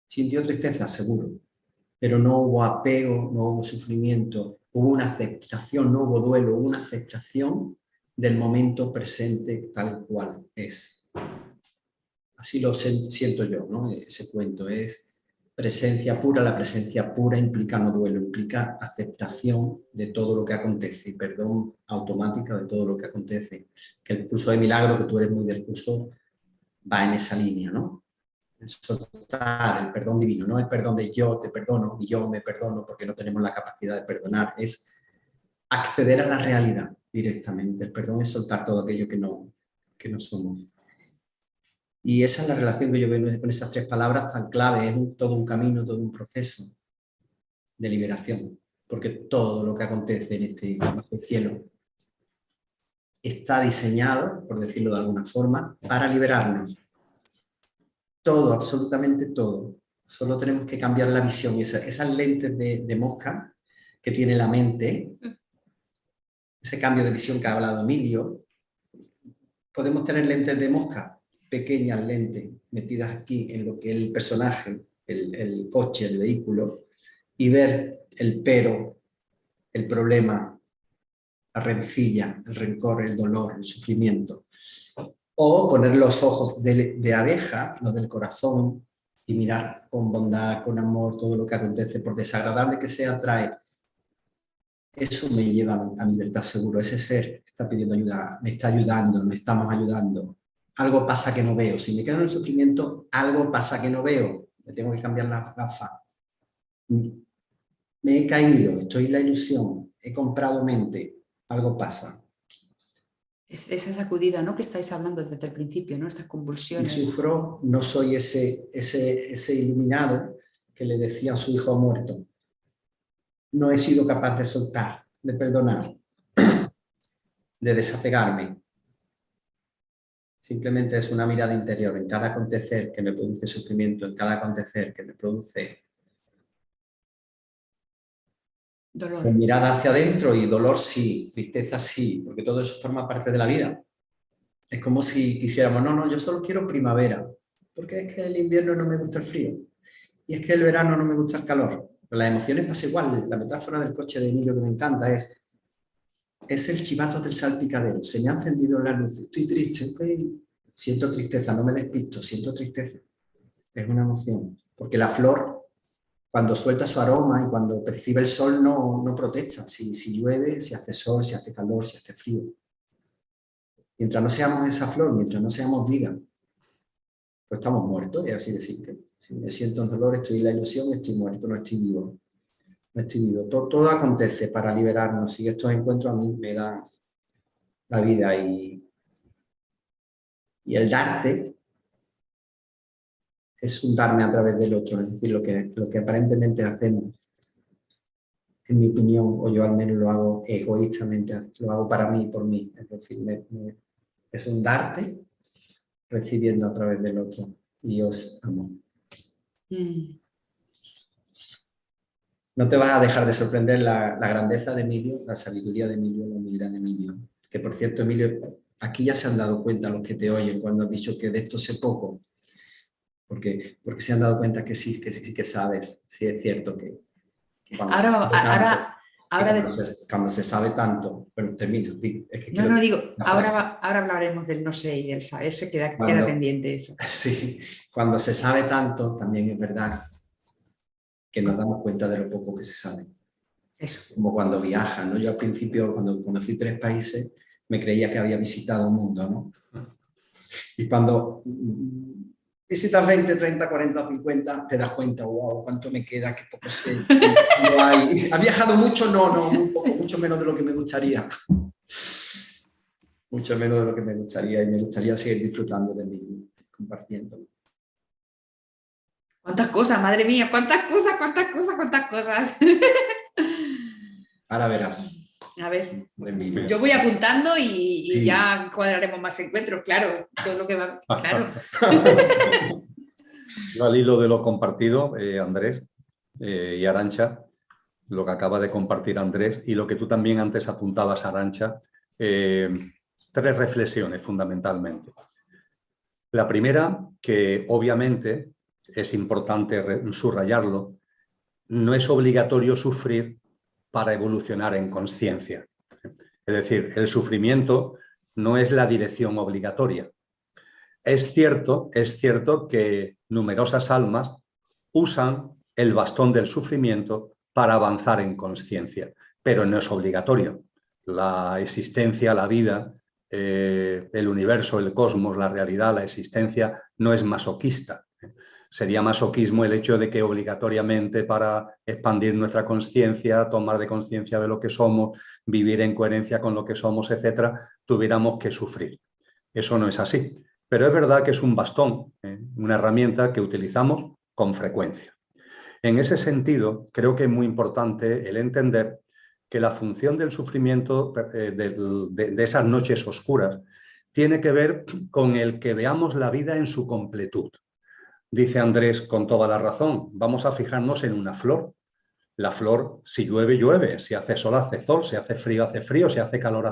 Sintió tristeza, seguro, pero no hubo apego, no hubo sufrimiento, hubo una aceptación, no hubo duelo, hubo una aceptación del momento presente tal cual es. Así lo siento yo, ¿no? Ese cuento es presencia pura, la presencia pura implica no duelo, implica aceptación de todo lo que acontece y perdón automática de todo lo que acontece. Que el curso de milagro, que tú eres muy del curso, va en esa línea, ¿no? El soltar, el perdón divino, no el perdón de yo te perdono y yo me perdono porque no tenemos la capacidad de perdonar, es acceder a la realidad directamente. El perdón es soltar todo aquello que no somos. Y esa es la relación que yo veo con esas tres palabras tan clave, es todo un camino, todo un proceso de liberación, porque todo lo que acontece en este bajo el cielo está diseñado, por decirlo de alguna forma, para liberarnos. Todo, absolutamente todo. Solo tenemos que cambiar la visión. Esas lentes de mosca que tiene la mente, ese cambio de visión que ha hablado Emilio, podemos tener lentes de mosca, pequeñas lentes metidas aquí en lo que es el personaje, el coche, el vehículo, y ver el pero, el problema, la rencilla, el rencor, el dolor, el sufrimiento. O poner los ojos de abeja, los del corazón, y mirar con bondad, con amor, todo lo que acontece, por desagradable que sea, trae. Eso me lleva a mi libertad seguro. Ese ser está pidiendo ayuda, me está ayudando, me estamos ayudando. Algo pasa que no veo. Si me quedo en el sufrimiento, algo pasa que no veo. Me tengo que cambiar las gafas. Me he caído, estoy en la ilusión, he comprado mente, algo pasa. Esa sacudida, ¿no?, que estáis hablando desde el principio, ¿no? Estas convulsiones. Si sufro, no soy ese iluminado que le decía a su hijo muerto. No he sido capaz de soltar, de perdonar, de desapegarme. Simplemente es una mirada interior en cada acontecer que me produce sufrimiento, en cada acontecer que me produce dolor. Con mirada hacia adentro y dolor sí, tristeza sí, porque todo eso forma parte de la vida. Es como si quisiéramos, no, yo solo quiero primavera, porque es que el invierno no me gusta el frío, y es que el verano no me gusta el calor. Pero las emociones pasa igual, la metáfora del coche de Emilio que me encanta es el chivato del salpicadero, se me ha encendido la luz, estoy triste, siento tristeza, no me despisto, siento tristeza. Es una emoción, porque la flor, cuando suelta su aroma y cuando percibe el sol, no protesta. Si llueve, si hace sol, si hace calor, si hace frío. Mientras no seamos esa flor, mientras no seamos vida, pues estamos muertos, es así de simple. Si me siento en dolor, estoy en la ilusión, estoy muerto, no estoy vivo. No estoy vivo. Todo acontece para liberarnos y estos encuentros a mí me dan la vida y el darte es un darme a través del otro, es decir, lo que aparentemente hacemos, en mi opinión, o yo al menos lo hago egoístamente, lo hago para mí y por mí, es decir, es un darte recibiendo a través del otro y os amo. No te vas a dejar de sorprender la grandeza de Emilio, la sabiduría de Emilio, la humildad de Emilio. Que por cierto, Emilio, aquí ya se han dado cuenta los que te oyen cuando has dicho que de esto sé poco, porque se han dado cuenta que sí que sabes, sí es cierto que cuando se sabe tanto, bueno, termino, es que no digo, ahora hablaremos del no sé y del saber, eso queda pendiente eso. Sí, cuando se sabe tanto, también es verdad que nos damos cuenta de lo poco que se sabe. Eso. Como cuando viajas, ¿no? Yo al principio, cuando conocí 3 países, me creía que había visitado un mundo, ¿no? Y cuando visitas 20, 30, 40, 50, te das cuenta, wow, cuánto me queda, qué poco sé. No hay. ¿Ha viajado mucho? No, muy poco, mucho menos de lo que me gustaría. Mucho menos de lo que me gustaría, y me gustaría seguir disfrutando de mí, compartiendo. ¿Cuántas cosas, madre mía? ¿Cuántas cosas? Ahora verás. A ver, yo voy apuntando y sí, ya cuadraremos más encuentros, claro, todo lo que va, claro. Yo al hilo de lo compartido, Andrés y Arantxa, lo que acaba de compartir Andrés y lo que tú también antes apuntabas, Arantxa, 3 reflexiones fundamentalmente. La primera, que obviamente es importante subrayarlo, no es obligatorio sufrir para evolucionar en consciencia. Es decir, el sufrimiento no es la dirección obligatoria. Es cierto que numerosas almas usan el bastón del sufrimiento para avanzar en consciencia, pero no es obligatorio. La existencia, la vida, el universo, el cosmos, la realidad, la existencia no es masoquista. Sería masoquismo el hecho de que obligatoriamente para expandir nuestra consciencia, tomar de conciencia de lo que somos, vivir en coherencia con lo que somos, etcétera, tuviéramos que sufrir. Eso no es así. Pero es verdad que es un bastón, una herramienta que utilizamos con frecuencia. En ese sentido, creo que es muy importante el entender que la función del sufrimiento, de esas noches oscuras, tiene que ver con el que veamos la vida en su completud. Dice Andrés con toda la razón, vamos a fijarnos en una flor. La flor, si llueve, llueve, si hace sol, hace sol, si hace frío, si hace calor,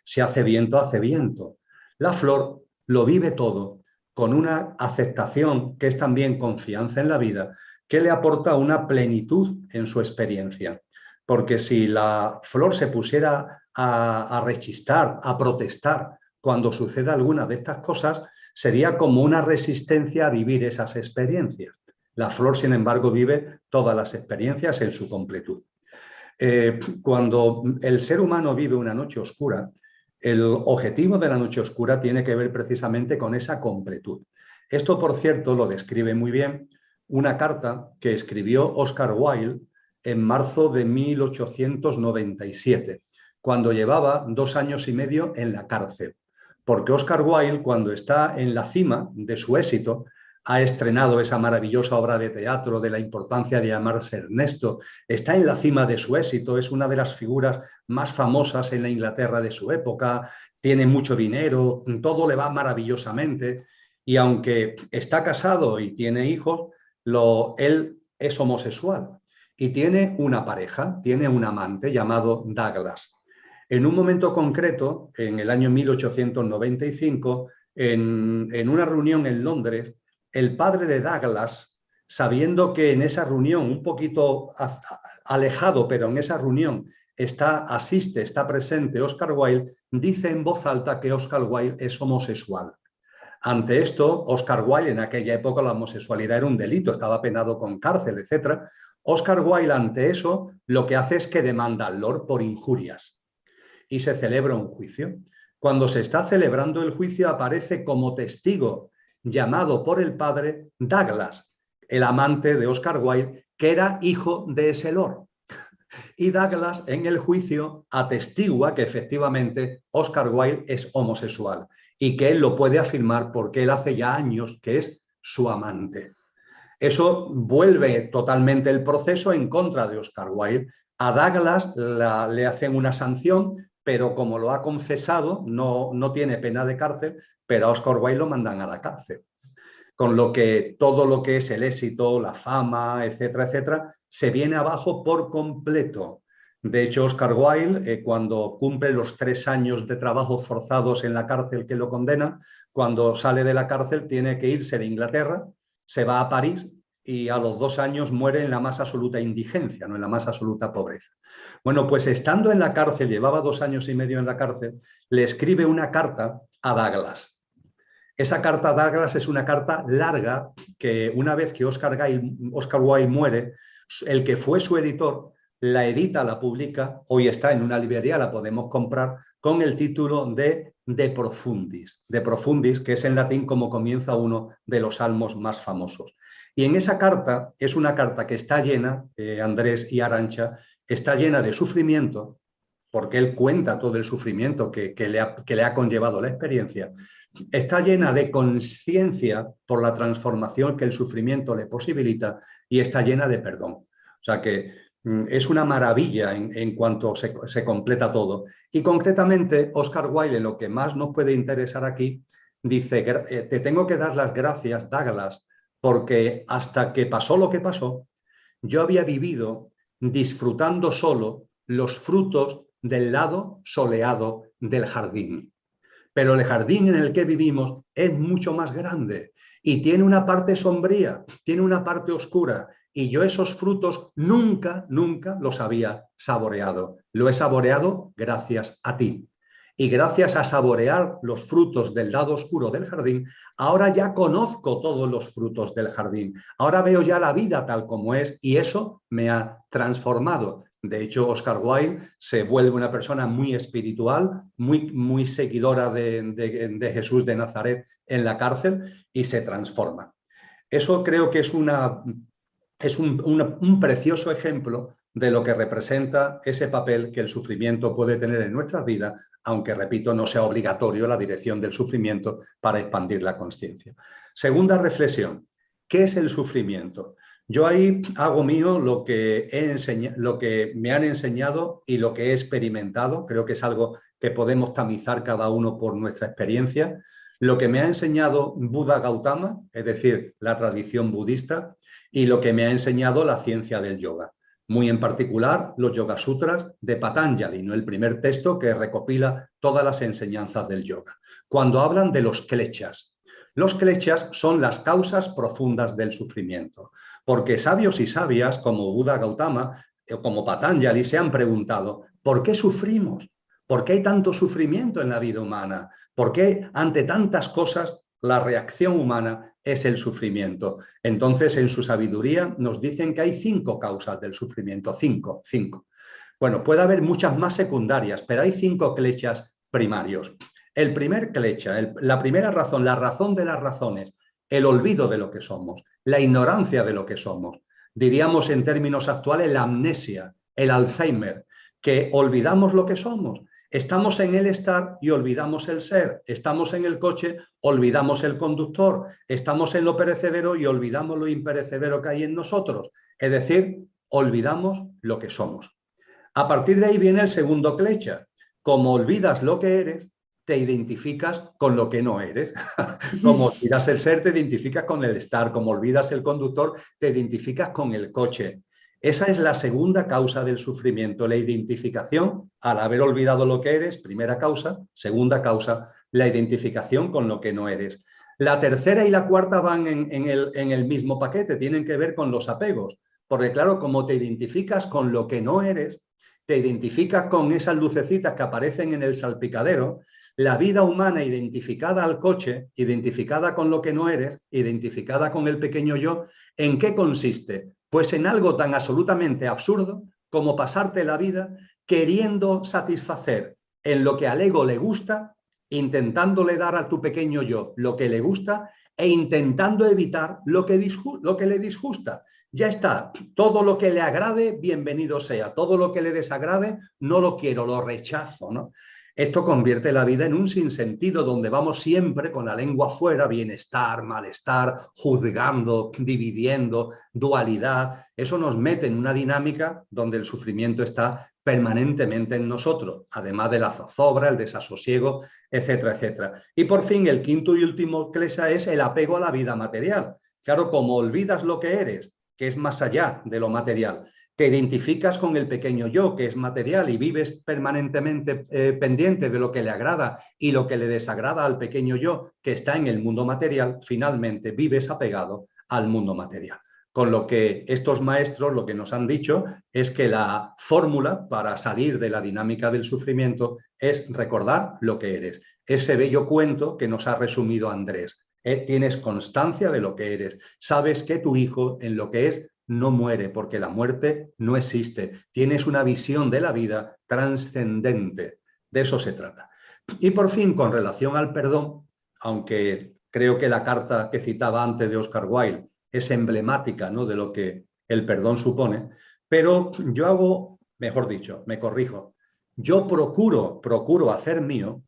si hace viento, hace viento. La flor lo vive todo con una aceptación que es también confianza en la vida, que le aporta una plenitud en su experiencia. Porque si la flor se pusiera a rechistar, a protestar cuando suceda alguna de estas cosas, sería como una resistencia a vivir esas experiencias. La flor, sin embargo, vive todas las experiencias en su completud. Cuando el ser humano vive una noche oscura, el objetivo de la noche oscura tiene que ver precisamente con esa completud. Esto, por cierto, lo describe muy bien una carta que escribió Oscar Wilde en marzo de 1897, cuando llevaba 2 años y medio en la cárcel. Porque Oscar Wilde, cuando está en la cima de su éxito, ha estrenado esa maravillosa obra de teatro de la importancia de llamarse Ernesto, está en la cima de su éxito, es una de las figuras más famosas en la Inglaterra de su época, tiene mucho dinero, todo le va maravillosamente, y aunque está casado y tiene hijos, él es homosexual y tiene una pareja, tiene un amante llamado Douglas. En un momento concreto, en el año 1895, en una reunión en Londres, el padre de Douglas, sabiendo que en esa reunión, un poquito alejado, pero en esa reunión está presente Oscar Wilde, dice en voz alta que Oscar Wilde es homosexual. Ante esto, Oscar Wilde, en aquella época la homosexualidad era un delito, estaba penado con cárcel, etc. Oscar Wilde, ante eso, lo que hace es que demanda al Lord por injurias y se celebra un juicio. Cuando se está celebrando el juicio, aparece como testigo llamado por el padre Douglas, el amante de Oscar Wilde, que era hijo de ese lord. Y Douglas en el juicio atestigua que efectivamente Oscar Wilde es homosexual y que él lo puede afirmar porque él hace ya años que es su amante. Eso vuelve totalmente el proceso en contra de Oscar Wilde. A Douglas le hacen una sanción, pero como lo ha confesado, no tiene pena de cárcel, pero a Oscar Wilde lo mandan a la cárcel. Con lo que todo lo que es el éxito, la fama, etcétera, etcétera, se viene abajo por completo. De hecho, Oscar Wilde, cuando cumple los 3 años de trabajo forzados en la cárcel que lo condena, cuando sale de la cárcel tiene que irse de Inglaterra, se va a París y a los 2 años muere en la más absoluta indigencia, no en la más absoluta pobreza. Bueno, pues estando en la cárcel, llevaba 2 años y medio en la cárcel, le escribe una carta a Douglas. Esa carta a Douglas es una carta larga que una vez que Oscar Wilde muere, el que fue su editor la edita, la publica, hoy está en una librería, la podemos comprar, con el título de De Profundis, que es en latín como comienza uno de los salmos más famosos. Y en esa carta, es una carta que está llena, Andrés y Arantxa, está llena de sufrimiento, porque él cuenta todo el sufrimiento que le ha conllevado la experiencia. Está llena de conciencia por la transformación que el sufrimiento le posibilita y está llena de perdón. O sea que es una maravilla en cuanto se completa todo. Y concretamente, Oscar Wilde, lo que más nos puede interesar aquí, dice, te tengo que dar las gracias, Douglas, porque hasta que pasó lo que pasó, yo había vivido disfrutando solo los frutos del lado soleado del jardín. Pero el jardín en el que vivimos es mucho más grande y tiene una parte sombría, tiene una parte oscura, y yo esos frutos nunca los había saboreado. Lo he saboreado gracias a ti. Y gracias a saborear los frutos del lado oscuro del jardín, ahora ya conozco todos los frutos del jardín. Ahora veo ya la vida tal como es y eso me ha transformado. De hecho, Oscar Wilde se vuelve una persona muy espiritual, muy seguidora de Jesús de Nazaret en la cárcel y se transforma. Eso creo que es un precioso ejemplo de lo que representa ese papel que el sufrimiento puede tener en nuestras vidas, aunque, repito, no sea obligatorio la dirección del sufrimiento para expandir la consciencia. Segunda reflexión, ¿qué es el sufrimiento? Yo ahí hago mío lo que me han enseñado y lo que he experimentado. Creo que es algo que podemos tamizar cada uno por nuestra experiencia. Lo que me ha enseñado Buda Gautama, es decir, la tradición budista, y lo que me ha enseñado la ciencia del yoga. Muy en particular, los Yoga Sutras de Patanjali, ¿no? El primer texto que recopila todas las enseñanzas del yoga. Cuando hablan de los kleshas. Los kleshas son las causas profundas del sufrimiento. Porque sabios y sabias como Buda Gautama o como Patanjali se han preguntado, ¿por qué sufrimos? ¿Por qué hay tanto sufrimiento en la vida humana? ¿Por qué ante tantas cosas la reacción humana es el sufrimiento? Entonces, en su sabiduría nos dicen que hay 5 causas del sufrimiento, 5. Bueno, puede haber muchas más secundarias, pero hay 5 kleshas primarios. El primer klesha, la primera razón, la razón de las razones, el olvido de lo que somos, la ignorancia de lo que somos. Diríamos en términos actuales la amnesia, el Alzheimer, que olvidamos lo que somos. Estamos en el estar y olvidamos el ser. Estamos en el coche, olvidamos el conductor. Estamos en lo perecedero y olvidamos lo imperecedero que hay en nosotros. Es decir, olvidamos lo que somos. A partir de ahí viene el segundo klesha. Como olvidas lo que eres, te identificas con lo que no eres. Como olvidas el ser, te identificas con el estar. Como olvidas el conductor, te identificas con el coche. Esa es la segunda causa del sufrimiento, la identificación al haber olvidado lo que eres, primera causa. Segunda causa, la identificación con lo que no eres. La tercera y la cuarta van en el mismo paquete, tienen que ver con los apegos. Porque claro, como te identificas con lo que no eres, te identificas con esas lucecitas que aparecen en el salpicadero, la vida humana identificada al coche, identificada con lo que no eres, identificada con el pequeño yo, ¿en qué consiste? Pues en algo tan absolutamente absurdo como pasarte la vida queriendo satisfacer en lo que al ego le gusta, intentándole dar a tu pequeño yo lo que le gusta e intentando evitar lo que le disgusta. Ya está, todo lo que le agrade, bienvenido sea. Todo lo que le desagrade, no lo quiero, lo rechazo, ¿no? Esto convierte la vida en un sinsentido donde vamos siempre con la lengua afuera, bienestar, malestar, juzgando, dividiendo, dualidad. Eso nos mete en una dinámica donde el sufrimiento está permanentemente en nosotros, además de la zozobra, el desasosiego, etcétera, etcétera. Y por fin, el quinto y último klesa es el apego a la vida material. Claro, como olvidas lo que eres, que es más allá de lo material, te identificas con el pequeño yo, que es material, y vives permanentemente pendiente de lo que le agrada y lo que le desagrada al pequeño yo, que está en el mundo material, finalmente vives apegado al mundo material. Con lo que estos maestros lo que nos han dicho es que la fórmula para salir de la dinámica del sufrimiento es recordar lo que eres. Ese bello cuento que nos ha resumido Andrés. Tienes constancia de lo que eres. Sabes que tu hijo en lo que es no muere, porque la muerte no existe. Tienes una visión de la vida trascendente. De eso se trata. Y por fin, con relación al perdón, aunque creo que la carta que citaba antes de Oscar Wilde es emblemática, ¿no?, de lo que el perdón supone, pero yo hago, mejor dicho, me corrijo, yo procuro hacer mío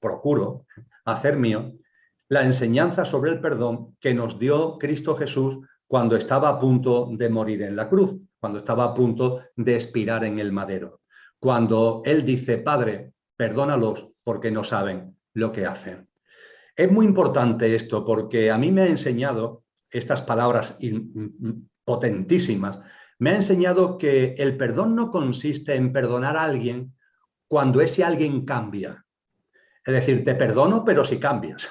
la enseñanza sobre el perdón que nos dio Cristo Jesús cuando estaba a punto de morir en la cruz, cuando estaba a punto de expirar en el madero. Cuando Él dice, Padre, perdónalos porque no saben lo que hacen. Es muy importante esto porque a mí me ha enseñado estas palabras potentísimas, me ha enseñado que el perdón no consiste en perdonar a alguien cuando ese alguien cambia. Es decir, te perdono, pero si cambias.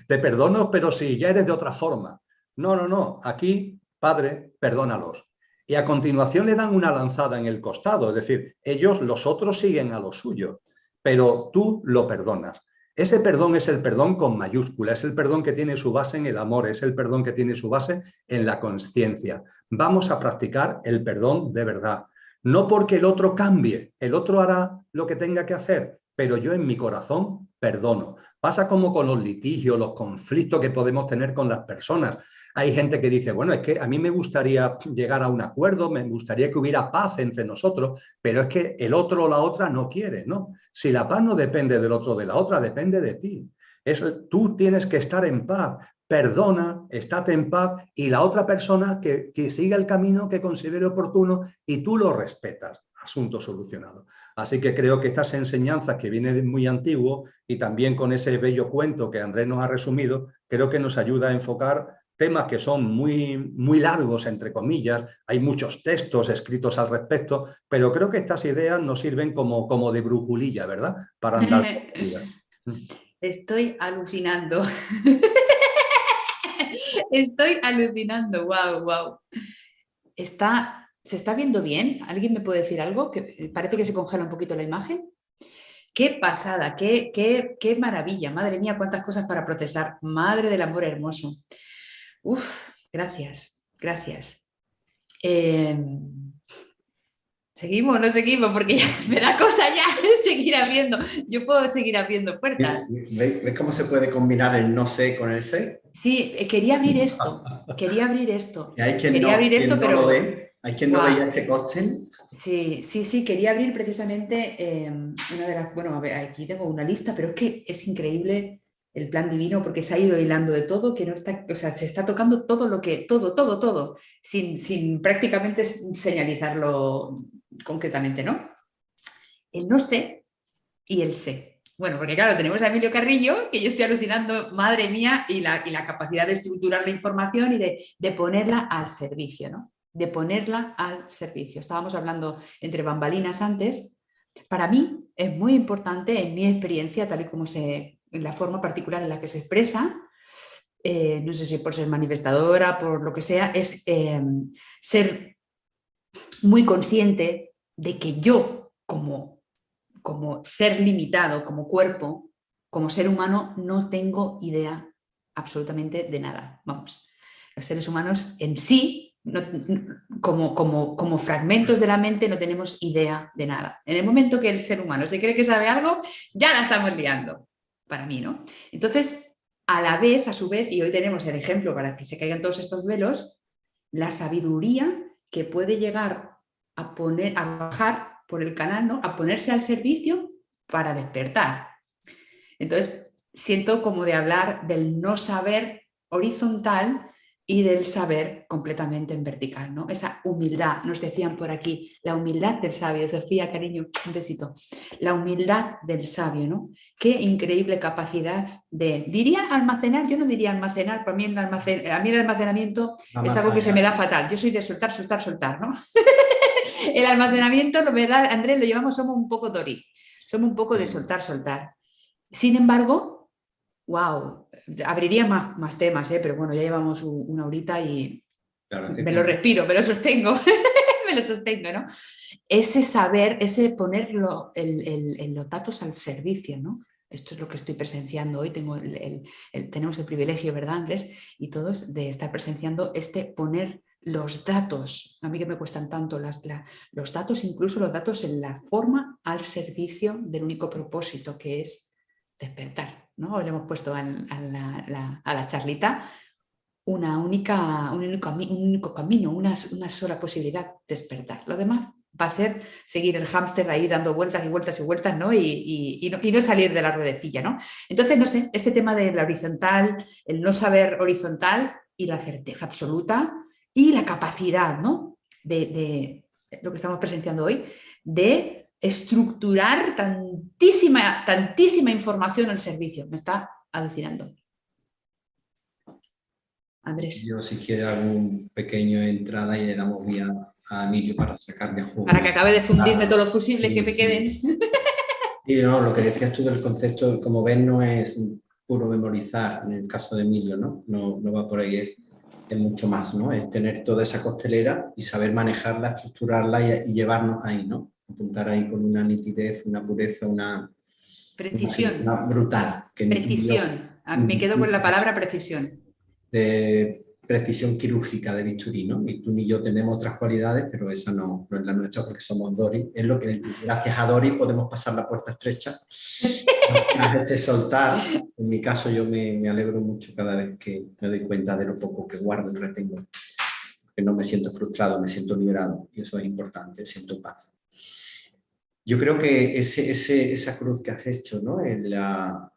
Te perdono, pero si ya eres de otra forma. No. Aquí, Padre, perdónalos. Y a continuación le dan una lanzada en el costado. Es decir, los otros siguen a lo suyo, pero tú lo perdonas. Ese perdón es el perdón con mayúscula, es el perdón que tiene su base en el amor, es el perdón que tiene su base en la consciencia. Vamos a practicar el perdón de verdad. No porque el otro cambie, el otro hará lo que tenga que hacer, pero yo en mi corazón perdono. Pasa como con los litigios, los conflictos que podemos tener con las personas. Hay gente que dice, bueno, es que a mí me gustaría llegar a un acuerdo, me gustaría que hubiera paz entre nosotros, pero es que el otro o la otra no quiere, ¿no? Si la paz no depende del otro o de la otra, depende de ti. Tú tienes que estar en paz. Perdona, estate en paz y la otra persona que siga el camino que considere oportuno y tú lo respetas. Asunto solucionado. Así que creo que estas enseñanzas que vienen de muy antiguo y también con ese bello cuento que Andrés nos ha resumido, creo que nos ayuda a enfocar temas que son muy largos, entre comillas. Hay muchos textos escritos al respecto, pero creo que estas ideas nos sirven como de brujulilla, ¿verdad? Para andar por la vida. Estoy alucinando. Estoy alucinando. Wow. ¿Se está viendo bien? ¿Alguien me puede decir algo? Que parece que se congela un poquito la imagen. ¡Qué pasada! ¡Qué maravilla! Madre mía, cuántas cosas para procesar. Madre del amor hermoso. Uf, gracias. ¿Seguimos o no seguimos? Porque ya me da cosa ya seguir abriendo. Yo puedo seguir abriendo puertas. ¿Ves cómo se puede combinar el no sé con el sé? Sí, quería abrir esto. Y hay quien no lo ve. Hay quien no veía este cóctel. Sí, quería abrir precisamente una de las... Bueno, a ver, aquí tengo una lista, pero es que es increíble el plan divino porque se ha ido hilando de todo, que no está, o sea, se está tocando todo lo que... Todo, sin prácticamente señalizarlo concretamente, ¿no? El no sé y el sé. Bueno, porque claro, tenemos a Emilio Carrillo, que yo estoy alucinando, madre mía, y la capacidad de estructurar la información y de ponerla al servicio, ¿no? De ponerla al servicio. Estábamos hablando entre bambalinas antes. Para mí es muy importante, en mi experiencia, tal y como en la forma particular en la que se expresa, no sé si por ser manifestadora, por lo que sea, es ser muy consciente de que yo, como ser limitado, como cuerpo, como ser humano, no tengo idea absolutamente de nada. Vamos, los seres humanos en sí, como fragmentos de la mente, no tenemos idea de nada. En el momento que el ser humano se cree que sabe algo, ya la estamos liando, para mí, ¿no? Entonces, a la vez, a su vez, y hoy tenemos el ejemplo para que se caigan todos estos velos, la sabiduría que puede llegar a bajar por el canal, ¿no? A ponerse al servicio para despertar. Entonces, siento como de hablar del no saber horizontal y del saber completamente en vertical, ¿no? Esa humildad, nos decían por aquí, la humildad del sabio. Sofía, cariño, un besito. La humildad del sabio, ¿no? Qué increíble capacidad de, diría almacenar, yo no diría almacenar, para mí a mí el almacenamiento es algo que se me da fatal. Yo soy de soltar, soltar, soltar, ¿no? El almacenamiento, ¿verdad, Andrés? Lo llevamos, somos un poco Dori, somos un poco de soltar, soltar. Sin embargo, wow, abriría más temas, pero bueno, ya llevamos una horita y claro, me lo respiro, me lo sostengo, me lo sostengo, ¿no? Ese saber, ese ponerlo en los datos al servicio, ¿no? Esto es lo que estoy presenciando hoy, tenemos el privilegio, ¿verdad, Andrés? Y todos de estar presenciando poner los datos, a mí que me cuestan tanto los datos, incluso los datos en la forma al servicio del único propósito que es despertar, ¿no? Hoy le hemos puesto a la charlita un único camino, una sola posibilidad, despertar. Lo demás va a ser seguir el hámster ahí dando vueltas y vueltas y vueltas, ¿no? Y no salir de la ruedecilla, ¿no? Entonces, no sé, este tema de la horizontal, el no saber horizontal y la certeza absoluta y la capacidad, ¿no? De lo que estamos presenciando hoy, de estructurar tantísima información al servicio. Me está alucinando. Andrés. Yo si quiere algún pequeño entrada y le damos vía a Emilio para sacarle jugo. Para que acabe de fundirme todos los fusibles que me queden. Y no, lo que decías tú del concepto, como ves, no es puro memorizar, en el caso de Emilio, ¿no? No va por ahí, es mucho más, ¿no? Es tener toda esa costelera y saber manejarla, estructurarla y llevarnos ahí, ¿no? Apuntar ahí con una nitidez, una pureza, una precisión. Una brutal. Precisión. Me quedo con la palabra precisión. De precisión quirúrgica de bisturí, ¿no? Ni tú ni yo tenemos otras cualidades, pero esa no es la nuestra porque somos Dori. Es lo que, gracias a Dori podemos pasar la puerta estrecha. Ese soltar, en mi caso yo me alegro mucho cada vez que me doy cuenta de lo poco que guardo y retengo. Que no me siento frustrado, me siento liberado y eso es importante, siento paz. Yo creo que esa cruz que has hecho, ¿no? En la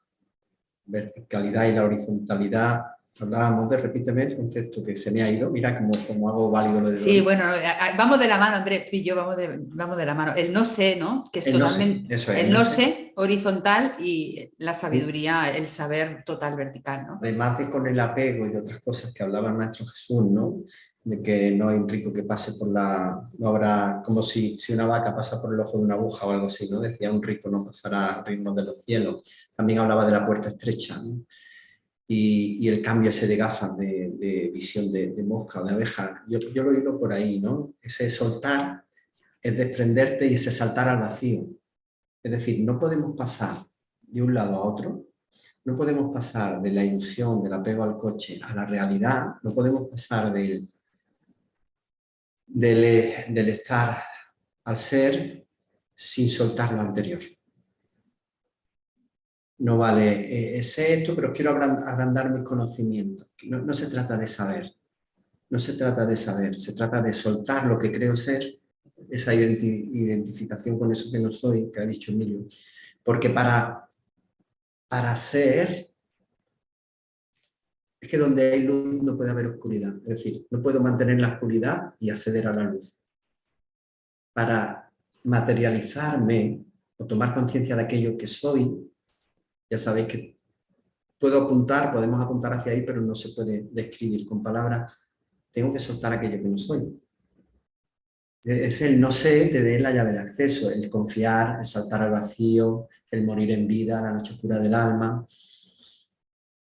verticalidad y la horizontalidad, hablábamos de, repíteme el concepto que se me ha ido, mira cómo hago válido lo de Sí, bueno, vamos de la mano, Andrés, tú y yo vamos de la mano. El no sé, ¿no? Que es totalmente, el no sé horizontal y la sabiduría, el saber total vertical, ¿no? Además de con el apego y de otras cosas que hablaba el Maestro Jesús, ¿no? De que no hay un rico que pase por no habrá, como si una vaca pasa por el ojo de una aguja o algo así, ¿no? Decía, un rico no pasará al ritmo de los cielos. También hablaba de la puerta estrecha, ¿no? Y el cambio ese de gafas, de visión de mosca o de abeja, yo lo he ido por ahí, ¿no? Ese soltar es desprenderte y ese saltar al vacío. Es decir, no podemos pasar de un lado a otro, no podemos pasar de la ilusión, del apego al coche a la realidad, no podemos pasar del estar al ser sin soltar lo anterior. No vale, sé esto, pero quiero agrandar mis conocimientos. No se trata de saber, no se trata de saber, se trata de soltar lo que creo ser, esa identificación con eso que no soy, que ha dicho Emilio. Porque para ser, es que donde hay luz no puede haber oscuridad. Es decir, no puedo mantener la oscuridad y acceder a la luz. Para materializarme o tomar conciencia de aquello que soy, ya sabéis que podemos apuntar hacia ahí, pero no se puede describir con palabras. Tengo que soltar aquello que no soy. Es el no sé, te dé la llave de acceso, el confiar, el saltar al vacío, el morir en vida, la noche oscura del alma.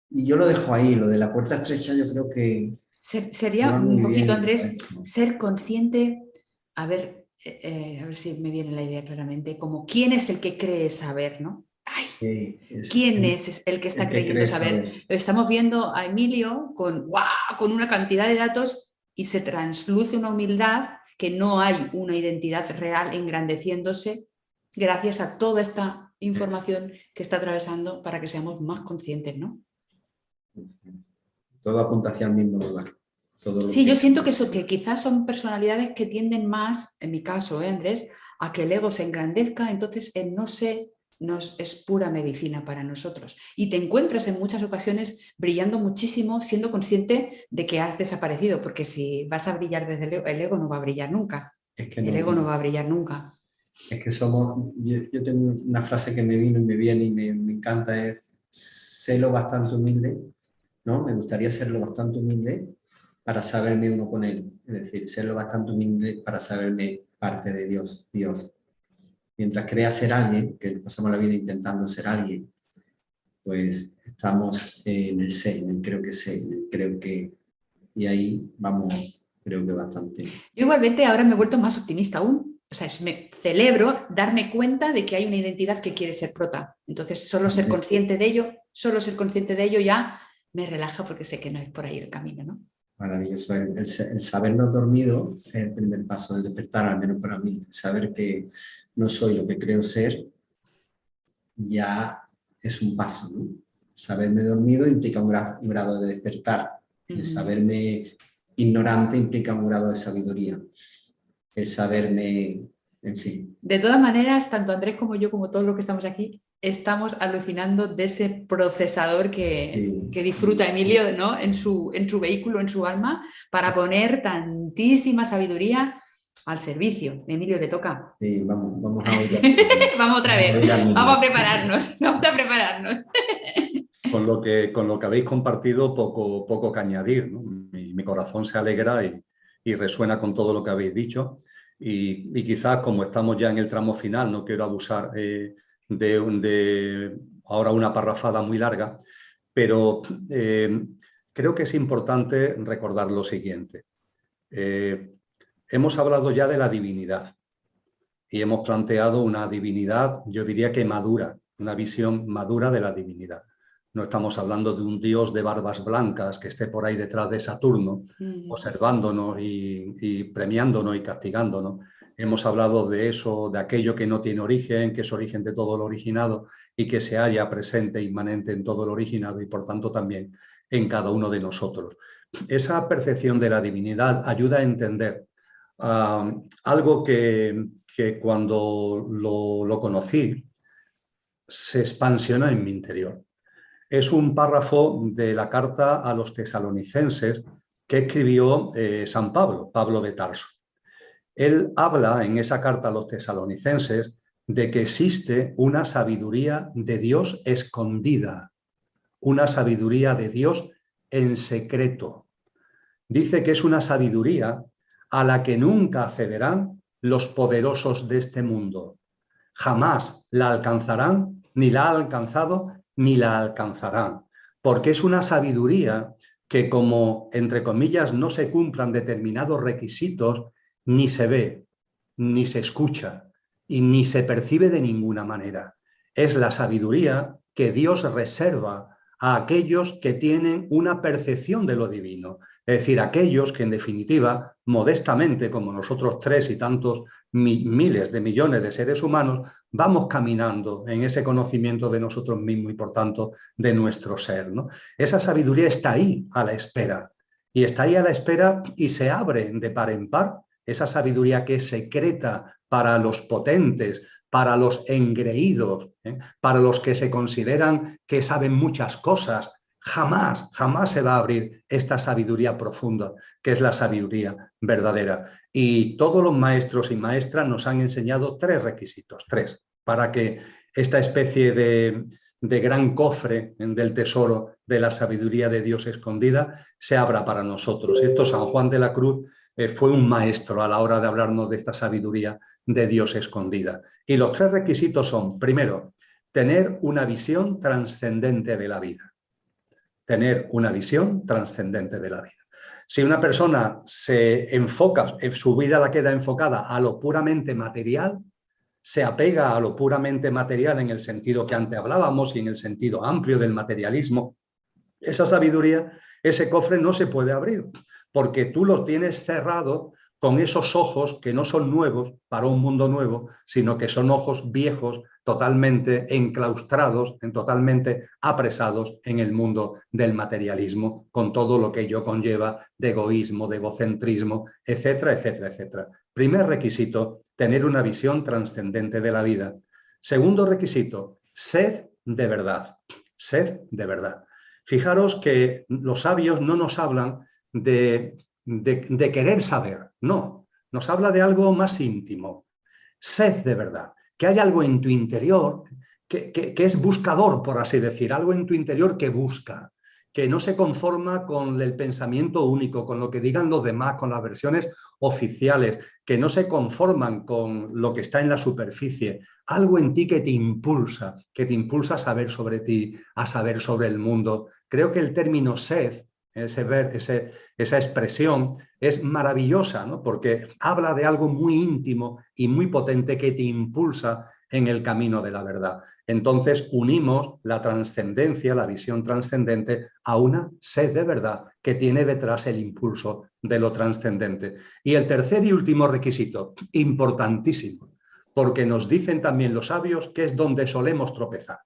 Y yo lo dejo ahí, lo de la puerta estrecha, yo creo que... Sería un poquito, Andrés, ser consciente, a ver si me viene la idea claramente, como quién es el que cree saber, ¿no? Ay, ¿quién es el que está creyendo saber? Estamos viendo a Emilio con una cantidad de datos y se transluce una humildad que no hay una identidad real engrandeciéndose gracias a toda esta información que está atravesando para que seamos más conscientes, ¿no? Todo apunta hacia el mismo lugar. Sí, yo siento que quizás son personalidades que tienden más, en mi caso, Andrés, a que el ego se engrandezca, entonces el no sé es pura medicina para nosotros. Y te encuentras en muchas ocasiones brillando muchísimo, siendo consciente de que has desaparecido, porque si vas a brillar desde el ego no va a brillar nunca. Es que el ego no va a brillar nunca. Es que somos, yo tengo una frase que me vino y me viene y me encanta, es sé lo bastante humilde, ¿no? Me gustaría ser lo bastante humilde para saberme uno con él. Es decir, ser lo bastante humilde para saberme parte de Dios. Mientras crea ser alguien, que pasamos la vida intentando ser alguien, pues estamos en el sé, en el creo que sé, en el creo que... Y ahí vamos, creo que bastante. Yo igualmente ahora me he vuelto más optimista aún. O sea, me celebro darme cuenta de que hay una identidad que quiere ser prota. Entonces, solo ser consciente de ello ya me relaja porque sé que no es por ahí el camino, ¿no? Maravilloso. El sabernos dormido es el primer paso del despertar, al menos para mí. Saber que no soy lo que creo ser ya es un paso, ¿no? Saberme dormido implica un grado de despertar. El saberme ignorante implica un grado de sabiduría. El saberme, en fin. De todas maneras, tanto Andrés como yo, como todos los que estamos aquí, estamos alucinando de ese procesador que disfruta Emilio, ¿no? en su vehículo, en su alma, para poner tantísima sabiduría al servicio. Emilio, te toca. Sí, vamos a oír. Vamos otra vez. Vamos a prepararnos. Con lo que habéis compartido, poco que añadir, ¿no? Mi corazón se alegra y resuena con todo lo que habéis dicho. Y quizás, como estamos ya en el tramo final, no quiero abusar de ahora una parrafada muy larga, pero creo que es importante recordar lo siguiente. Hemos hablado ya de la divinidad y hemos planteado una divinidad, yo diría que madura, una visión madura de la divinidad. No estamos hablando de un dios de barbas blancas que esté por ahí detrás de Saturno, observándonos y premiándonos y castigándonos. Hemos hablado de eso, de aquello que no tiene origen, que es origen de todo lo originado y que se halla presente, inmanente en todo lo originado y por tanto también en cada uno de nosotros. Esa percepción de la divinidad ayuda a entender algo que cuando lo conocí se expansionó en mi interior. Es un párrafo de la carta a los tesalonicenses que escribió San Pablo, Pablo de Tarso. Él habla en esa carta a los tesalonicenses de que existe una sabiduría de Dios escondida, una sabiduría de Dios en secreto. Dice que es una sabiduría a la que nunca accederán los poderosos de este mundo. Jamás la alcanzarán, ni la ha alcanzado, ni la alcanzarán, porque es una sabiduría que, como, entre comillas, no se cumplan determinados requisitos, ni se ve, ni se escucha, y ni se percibe de ninguna manera. Es la sabiduría que Dios reserva a aquellos que tienen una percepción de lo divino, es decir, aquellos que en definitiva, modestamente, como nosotros tres y tantos miles de millones de seres humanos, vamos caminando en ese conocimiento de nosotros mismos y por tanto de nuestro ser, ¿no? Esa sabiduría está ahí a la espera y está ahí a la espera y se abre de par en par. Esa sabiduría que es secreta para los potentes, para los engreídos, para los que se consideran que saben muchas cosas. Jamás se va a abrir esta sabiduría profunda, que es la sabiduría verdadera. Y todos los maestros y maestras nos han enseñado tres requisitos, para que esta especie de gran cofre del tesoro de la sabiduría de Dios escondida se abra para nosotros. Esto San Juan de la Cruz fue un maestro a la hora de hablarnos de esta sabiduría de Dios escondida. Y los tres requisitos son, primero, tener una visión trascendente de la vida. Tener una visión trascendente de la vida. Si una persona se enfoca, su vida la queda enfocada a lo puramente material, se apega a lo puramente material en el sentido que antes hablábamos y en el sentido amplio del materialismo, esa sabiduría, ese cofre no se puede abrir, porque tú lo tienes cerrado con esos ojos que no son nuevos para un mundo nuevo, sino que son ojos viejos, totalmente enclaustrados, totalmente apresados en el mundo del materialismo, con todo lo que ello conlleva de egoísmo, de egocentrismo, etcétera, etcétera, etcétera. Primer requisito, tener una visión trascendente de la vida. Segundo requisito, sed de verdad. Sed de verdad. Fijaros que los sabios no nos hablan de querer saber, no, nos habla de algo más íntimo. Sed de verdad, que hay algo en tu interior que es buscador, por así decir, algo en tu interior que busca, que no se conforma con el pensamiento único, con lo que digan los demás, con las versiones oficiales, que no se conforman con lo que está en la superficie. Algo en ti que te impulsa a saber sobre ti, a saber sobre el mundo. Creo que el término sed, esa expresión es maravillosa, ¿no? Porque habla de algo muy íntimo y muy potente que te impulsa en el camino de la verdad. Entonces unimos la trascendencia, la visión trascendente, a una sed de verdad que tiene detrás el impulso de lo trascendente. Y el tercer y último requisito, importantísimo, porque nos dicen también los sabios que es donde solemos tropezar.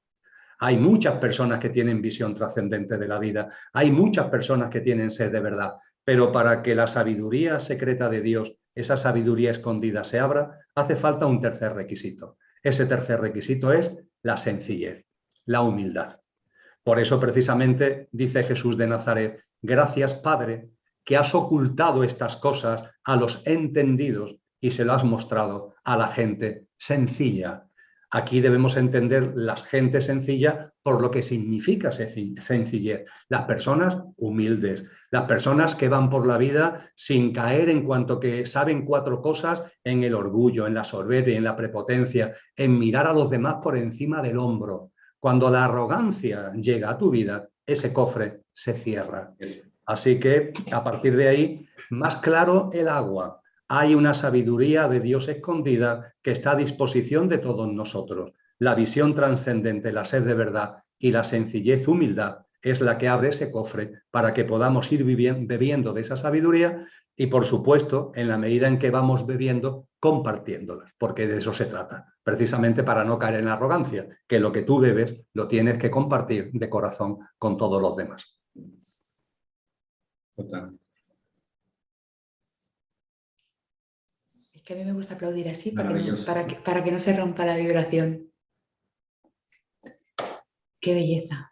Hay muchas personas que tienen visión trascendente de la vida, hay muchas personas que tienen sed de verdad, pero para que la sabiduría secreta de Dios, esa sabiduría escondida se abra, hace falta un tercer requisito. Ese tercer requisito es la sencillez, la humildad. Por eso precisamente dice Jesús de Nazaret, gracias Padre, que has ocultado estas cosas a los entendidos y se lo has mostrado a la gente sencilla. Aquí debemos entender la gente sencilla por lo que significa sencillez. Las personas humildes, las personas que van por la vida sin caer en cuanto que saben cuatro cosas, en el orgullo, en la soberbia, en la prepotencia, en mirar a los demás por encima del hombro. Cuando la arrogancia llega a tu vida, ese cofre se cierra. Así que a partir de ahí, más claro el agua. Hay una sabiduría de Dios escondida que está a disposición de todos nosotros. La visión trascendente, la sed de verdad y la sencillez, humildad es la que abre ese cofre para que podamos ir bebiendo de esa sabiduría y, por supuesto, en la medida en que vamos bebiendo, compartiéndola, porque de eso se trata, precisamente para no caer en la arrogancia, que lo que tú bebes lo tienes que compartir de corazón con todos los demás. Totalmente. Que a mí me gusta aplaudir así para que no se rompa la vibración. ¡Qué belleza!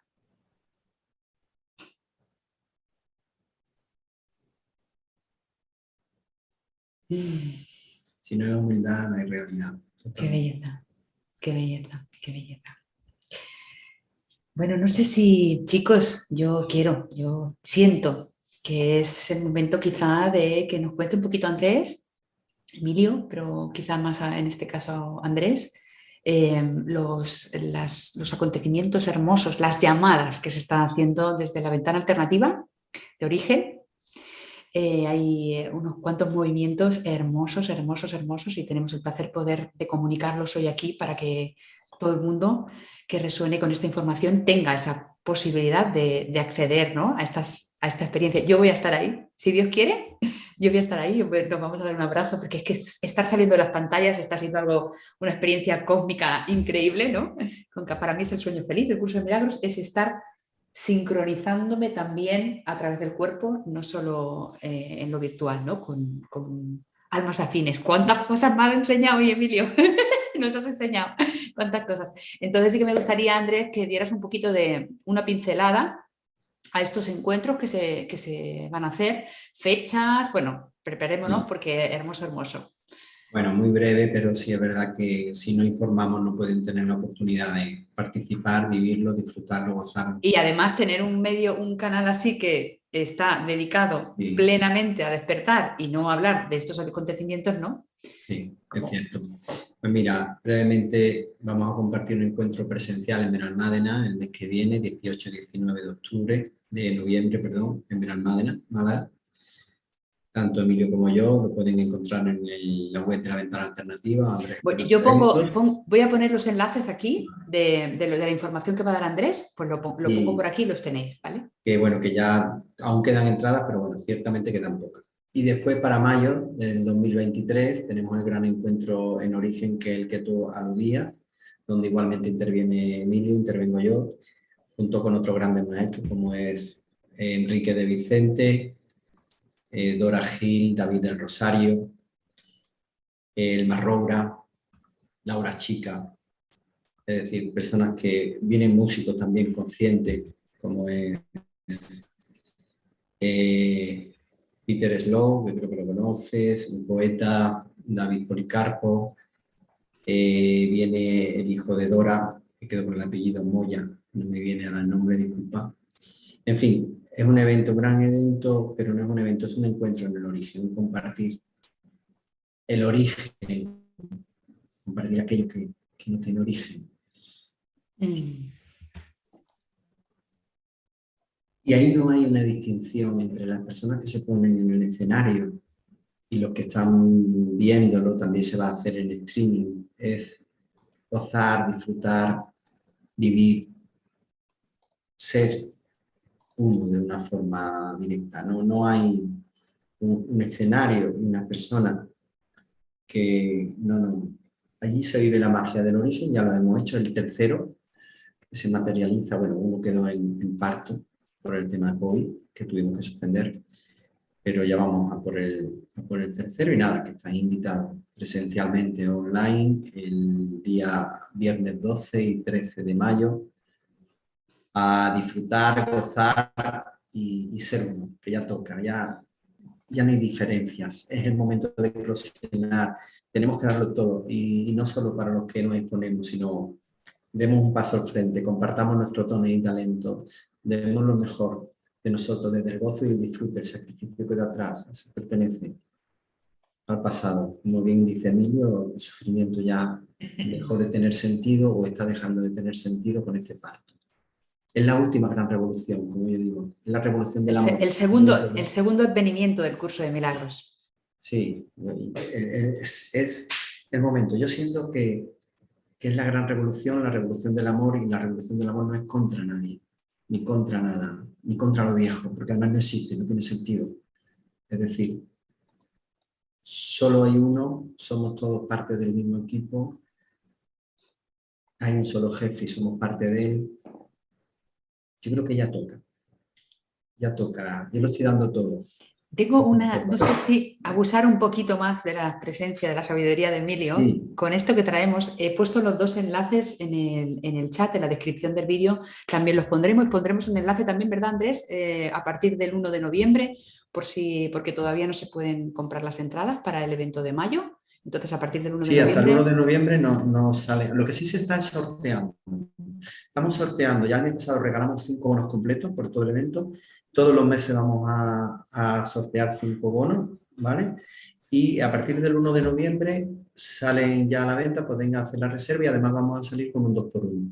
Si no hay humildad, no hay realidad. ¡Qué belleza! ¡Qué belleza! ¡Qué belleza! Bueno, no sé si, chicos, yo siento que es el momento quizá de que nos cuente un poquito Andrés, Emilio, pero quizá más en este caso Andrés, los acontecimientos hermosos, las llamadas que se están haciendo desde la ventana alternativa de origen. Hay unos cuantos movimientos hermosos, hermosos, hermosos y tenemos el placer de comunicarlos hoy aquí para que todo el mundo que resuene con esta información tenga esa posibilidad de acceder, ¿no? a esta experiencia. Yo voy a estar ahí, si Dios quiere. Yo voy a estar ahí, nos vamos a dar un abrazo, porque es que estar saliendo de las pantallas está siendo una experiencia cósmica increíble, ¿no? Para mí es el sueño feliz del curso de milagros, es estar sincronizándome también a través del cuerpo, no solo en lo virtual, ¿no? Con almas afines. ¿Cuántas cosas me has enseñado hoy, Emilio? Nos has enseñado cuántas cosas. Entonces sí que me gustaría, Andrés, que dieras un poquito de una pincelada a estos encuentros que se van a hacer, fechas, bueno, preparémonos porque hermoso, hermoso. Bueno, muy breve, pero sí es verdad que si no informamos no pueden tener la oportunidad de participar, vivirlo, disfrutarlo, gozarlo. Y además tener un canal así que está dedicado plenamente a despertar y no hablar de estos acontecimientos, ¿no? Sí, es cierto. Pues mira, brevemente vamos a compartir un encuentro presencial en Benalmádena el mes que viene, 18-19 de octubre, de noviembre, perdón, en Benalmádena, Málaga. Tanto Emilio como yo lo pueden encontrar en la web de la ventana alternativa. Yo voy a poner los enlaces aquí de la información que va a dar Andrés, pues lo pongo por aquí y los tenéis, ¿vale? Que bueno, que ya aún quedan entradas, pero bueno, ciertamente quedan pocas. Y después para mayo del 2023 tenemos el gran encuentro en Origen, que es el que tú aludías, donde igualmente interviene Emilio, intervengo yo, junto con otros grandes maestros como es Enrique de Vicente, Dora Gil, David del Rosario, Elmar Roura, Laura Chica, es decir, personas que vienen músicos también conscientes, como es Peter Slow, que creo que lo conoces, un poeta, David Policarpo, viene el hijo de Dora, que quedó con el apellido Moya, no me viene ahora el nombre, disculpa. En fin, es un evento, un gran evento, pero no es un evento, es un encuentro en el origen, un compartir el origen, compartir aquello que no tiene origen. Y ahí no hay una distinción entre las personas que se ponen en el escenario y los que están viéndolo, también se va a hacer en streaming. Es gozar, disfrutar, vivir, ser uno de una forma directa. No hay un escenario, una persona que... No. Allí se vive la magia del origen, ya lo hemos hecho, el tercero, que se materializa, bueno, uno quedó en parto por el tema COVID, que tuvimos que suspender, pero ya vamos a por el tercero y nada, que estáis invitados presencialmente online el día viernes 12 y 13 de mayo a disfrutar, gozar y ser uno, que ya toca, ya no hay diferencias, es el momento de eclosionar, tenemos que darlo todo y no solo para los que nos exponemos, sino demos un paso al frente, compartamos nuestro tono y talento, demos lo mejor de nosotros desde el gozo y el disfrute, el sacrificio que da atrás, se pertenece al pasado. Como bien dice Emilio, el sufrimiento ya dejó de tener sentido o está dejando de tener sentido con este parto. Es la última gran revolución, como yo digo, es la revolución del amor. El segundo advenimiento del curso de milagros. Sí, es el momento. Yo siento que es la gran revolución, la revolución del amor, y la revolución del amor no es contra nadie, ni contra nada, ni contra lo viejo, porque además no existe, no tiene sentido. Es decir, solo hay uno, somos todos parte del mismo equipo, hay un solo jefe y somos parte de él. Yo creo que ya toca, yo lo estoy dando todo. Tengo no sé si abusar un poquito más de la presencia, de la sabiduría de Emilio. Sí. Con esto que traemos, he puesto los dos enlaces en el chat, en la descripción del vídeo, también los pondremos, y pondremos un enlace también, ¿verdad, Andrés? A partir del 1 de noviembre, porque todavía no se pueden comprar las entradas para el evento de mayo. Entonces, a partir del 1 de noviembre... Sí, hasta el 1 de noviembre no sale. Lo que sí se está sorteando. Estamos sorteando, ya el mes pasado regalamos 5 bonos completos por todo el evento. Todos los meses vamos a sortear 5 bonos, ¿vale? Y a partir del 1 de noviembre salen ya a la venta, pueden hacer la reserva y además vamos a salir con un 2x1.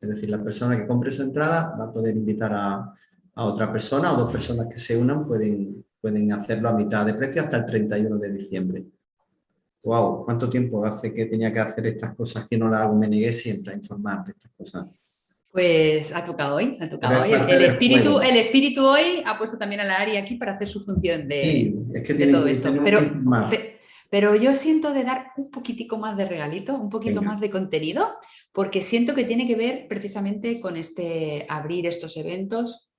Es decir, la persona que compre su entrada va a poder invitar a otra persona, o 2 personas que se unan pueden hacerlo a mitad de precio hasta el 31 de diciembre. Wow, ¿cuánto tiempo hace que tenía que hacer estas cosas que no las hago? Me negué siempre a informar de estas cosas. Pues ha tocado hoy, El espíritu hoy ha puesto también a la Ari aquí para hacer su función de todo esto. Pero yo siento de dar un poquitico más de regalito, un poquito más de contenido, porque siento que tiene que ver precisamente con abrir estos eventos.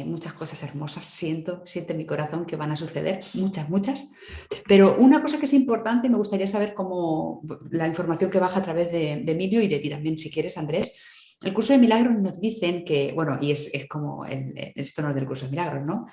Muchas cosas hermosas siento en mi corazón que van a suceder, muchas. Pero una cosa que es importante, me gustaría saber cómo la información que baja a través de Emilio y de ti también, si quieres, Andrés. El curso de milagros nos dicen que, bueno, y es como, esto no es del curso de milagros, ¿no?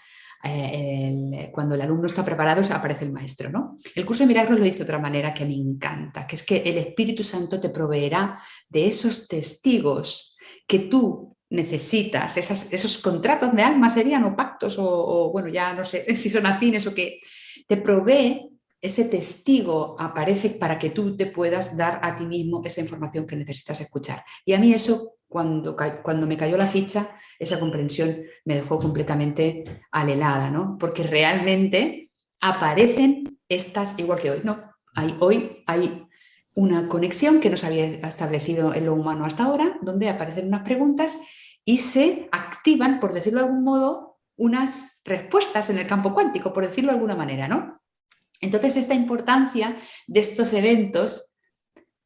Cuando el alumno está preparado aparece el maestro, ¿no? El curso de milagros lo dice de otra manera que me encanta, que es que el Espíritu Santo te proveerá de esos testigos que tú necesitas, esos contratos de alma serían, o pactos, o bueno, ya no sé si son afines o qué, te provee. Ese testigo aparece para que tú te puedas dar a ti mismo esa información que necesitas escuchar. Y a mí eso, cuando me cayó la ficha, esa comprensión me dejó completamente alelada, ¿no? Porque realmente aparecen estas, igual que hoy, ¿no? Hoy hay una conexión que no se había establecido en lo humano hasta ahora, donde aparecen unas preguntas y se activan, por decirlo de algún modo, unas respuestas en el campo cuántico, por decirlo de alguna manera, ¿no? Entonces, esta importancia de estos eventos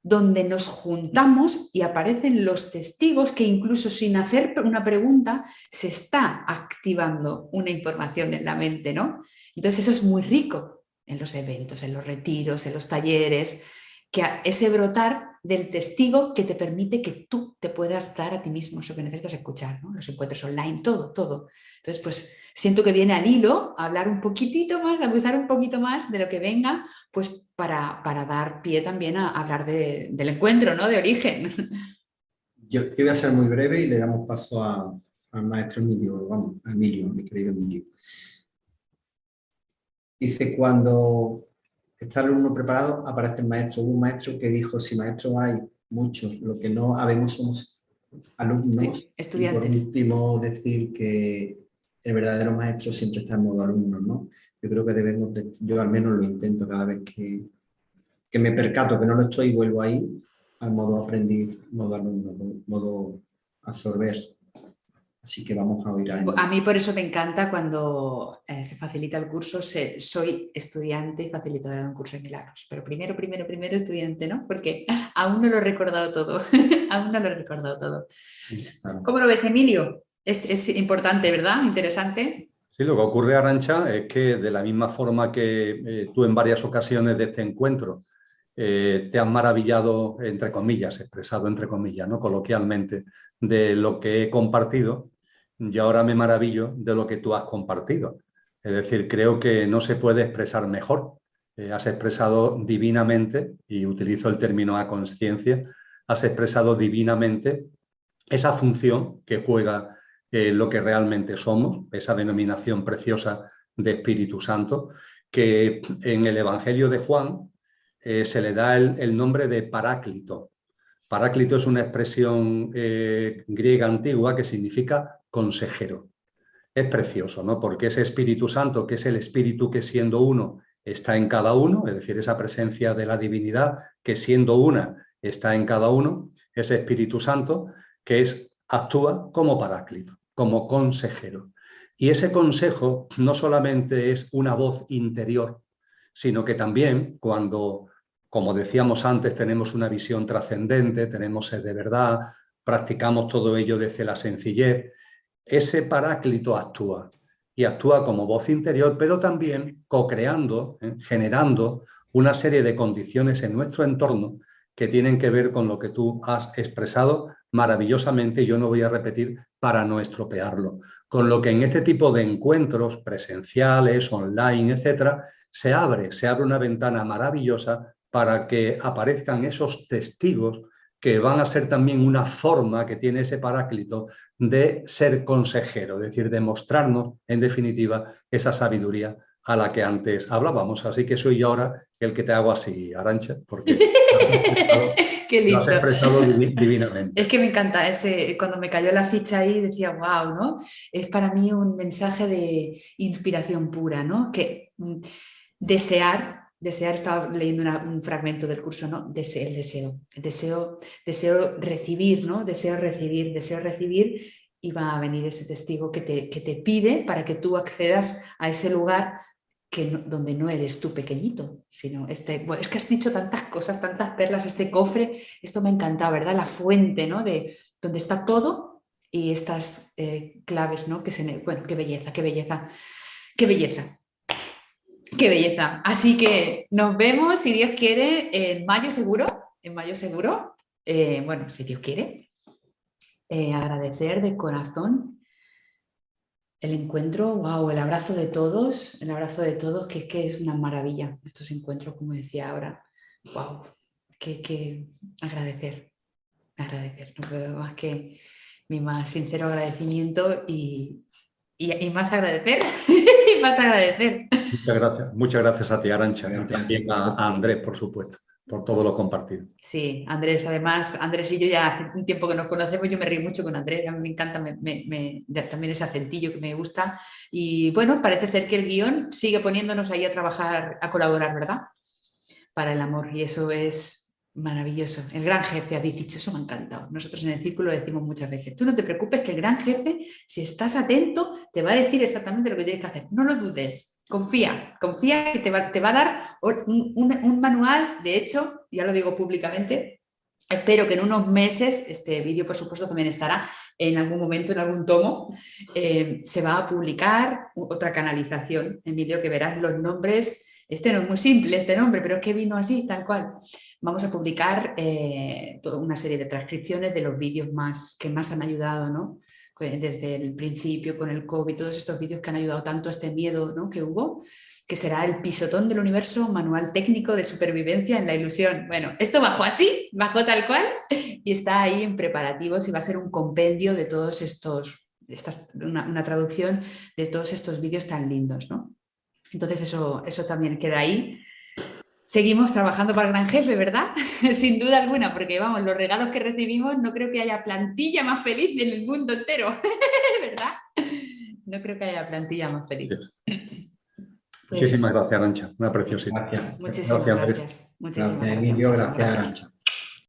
donde nos juntamos y aparecen los testigos que incluso sin hacer una pregunta se está activando una información en la mente, ¿no? Entonces eso es muy rico en los eventos, en los retiros, en los talleres, que ese brotar del testigo que te permite que tú te puedas dar a ti mismo eso que necesitas escuchar, ¿no? Los encuentros online, todo, todo. Entonces, pues siento que viene al hilo a hablar un poquitito más, a abusar un poquito más de lo que venga, pues para dar pie también a hablar del encuentro, ¿no? De origen. Yo voy a ser muy breve y le damos paso al maestro Emilio, vamos, a Emilio, mi querido Emilio. Dice, cuando está el alumno preparado, aparece el maestro. Hubo un maestro que dijo, si maestros hay muchos, lo que no habemos somos alumnos. Estudiantes. Y por último, decir que el verdadero maestro siempre está en modo alumno, ¿no? Yo creo que debemos, yo al menos lo intento cada vez que me percato que no lo estoy, vuelvo ahí al modo aprendiz, modo alumno, modo absorber. Así que vamos a oír a mí por eso me encanta cuando se facilita el curso, soy estudiante y facilitadora de un curso de milagros, pero primero estudiante, ¿no? Porque aún no lo he recordado todo, aún no lo he recordado todo. Claro. ¿Cómo lo ves, Emilio? Es importante, ¿verdad? Interesante. Sí, lo que ocurre, Arantxa, es que de la misma forma que tú en varias ocasiones de este encuentro te has maravillado, entre comillas, expresado entre comillas, ¿no? Coloquialmente, de lo que he compartido, y ahora me maravillo de lo que tú has compartido. Es decir, creo que no se puede expresar mejor. Has expresado divinamente, y utilizo el término a conciencia, has expresado divinamente esa función que juega lo que realmente somos, esa denominación preciosa de Espíritu Santo, que en el Evangelio de Juan se le da el nombre de Paráclito. Paráclito es una expresión griega antigua que significa consejero. Es precioso, ¿no? Porque ese Espíritu Santo, que es el Espíritu que siendo uno está en cada uno, es decir, esa presencia de la divinidad que siendo una está en cada uno, ese Espíritu Santo que actúa como Paráclito, como consejero. Y ese consejo no solamente es una voz interior, sino que también cuando, como decíamos antes, tenemos una visión trascendente, tenemos sed de verdad, practicamos todo ello desde la sencillez, ese Paráclito actúa y actúa como voz interior, pero también co-creando, generando una serie de condiciones en nuestro entorno que tienen que ver con lo que tú has expresado maravillosamente, y yo no voy a repetir para no estropearlo. Con lo que en este tipo de encuentros presenciales, online, etcétera, se abre una ventana maravillosa para que aparezcan esos testigos que van a ser también una forma que tiene ese Paráclito de ser consejero, es decir, de mostrarnos, en definitiva, esa sabiduría a la que antes hablábamos. Así que soy yo ahora el que te hago así, Arantxa, porque Qué lindo. lo has expresado divinamente. Es que me encanta cuando me cayó la ficha ahí decía, wow, ¿no? Es para mí un mensaje de inspiración pura, ¿no? Que desear, estaba leyendo un fragmento del curso, ¿no? Deseo recibir, ¿no? Deseo recibir, y va a venir ese testigo que te pide para que tú accedas a ese lugar donde no eres tú pequeñito, sino bueno, es que has dicho tantas cosas, tantas perlas, este cofre, esto me ha encantado, ¿verdad? La fuente, ¿no? De donde está todo y estas claves, ¿no? Bueno, qué belleza, qué belleza, qué belleza. ¡Qué belleza! Así que nos vemos, si Dios quiere, en mayo seguro. Bueno, si Dios quiere. Agradecer de corazón el encuentro, wow, el abrazo de todos, que es una maravilla estos encuentros, como decía ahora. Wow, que agradecer. No puedo más que mi más sincero agradecimiento y más agradecer, y más agradecer. Muchas gracias a ti, Arantxa, y también a Andrés, por supuesto, por todo lo compartido. Sí, Andrés, además, Andrés y yo ya hace un tiempo que nos conocemos, yo me río mucho con Andrés, a mí me encanta también ese acentillo que me gusta, y bueno, parece ser que el guión sigue poniéndonos ahí a trabajar, a colaborar, ¿verdad? Para el amor, y eso es Maravilloso. El gran jefe, habéis dicho, eso me ha encantado. Nosotros en el círculo decimos muchas veces, tú no te preocupes que el gran jefe, si estás atento, te va a decir exactamente lo que tienes que hacer. No lo dudes, confía que te va a dar un manual. De hecho, ya lo digo públicamente, espero que en unos meses, este vídeo por supuesto también estará en algún momento, en algún tomo, se va a publicar otra canalización, Emilio, que verás los nombres. Este no es muy simple, este nombre, pero es que vino así, tal cual. Vamos a publicar toda una serie de transcripciones de los vídeos que más han ayudado, ¿no? Desde el principio con el COVID, todos estos vídeos que han ayudado tanto a este miedo, ¿no?, que hubo, que será el pisotón del universo, manual técnico de supervivencia en la ilusión. Bueno, esto bajó así, bajó tal cual, y está ahí en preparativos y va a ser un compendio de todos estos, una traducción de todos estos vídeos tan lindos, ¿no? Entonces eso también queda ahí. Seguimos trabajando para el gran jefe, ¿verdad? Sin duda alguna, porque vamos, los regalos que recibimos, no creo que haya plantilla más feliz en el mundo entero, ¿verdad? No creo que haya plantilla más feliz. Pues, muchísimas gracias, Arantxa. Una preciosidad. Gracias. Muchísimas gracias. Gracias, Emilio. Gracias, Arantxa.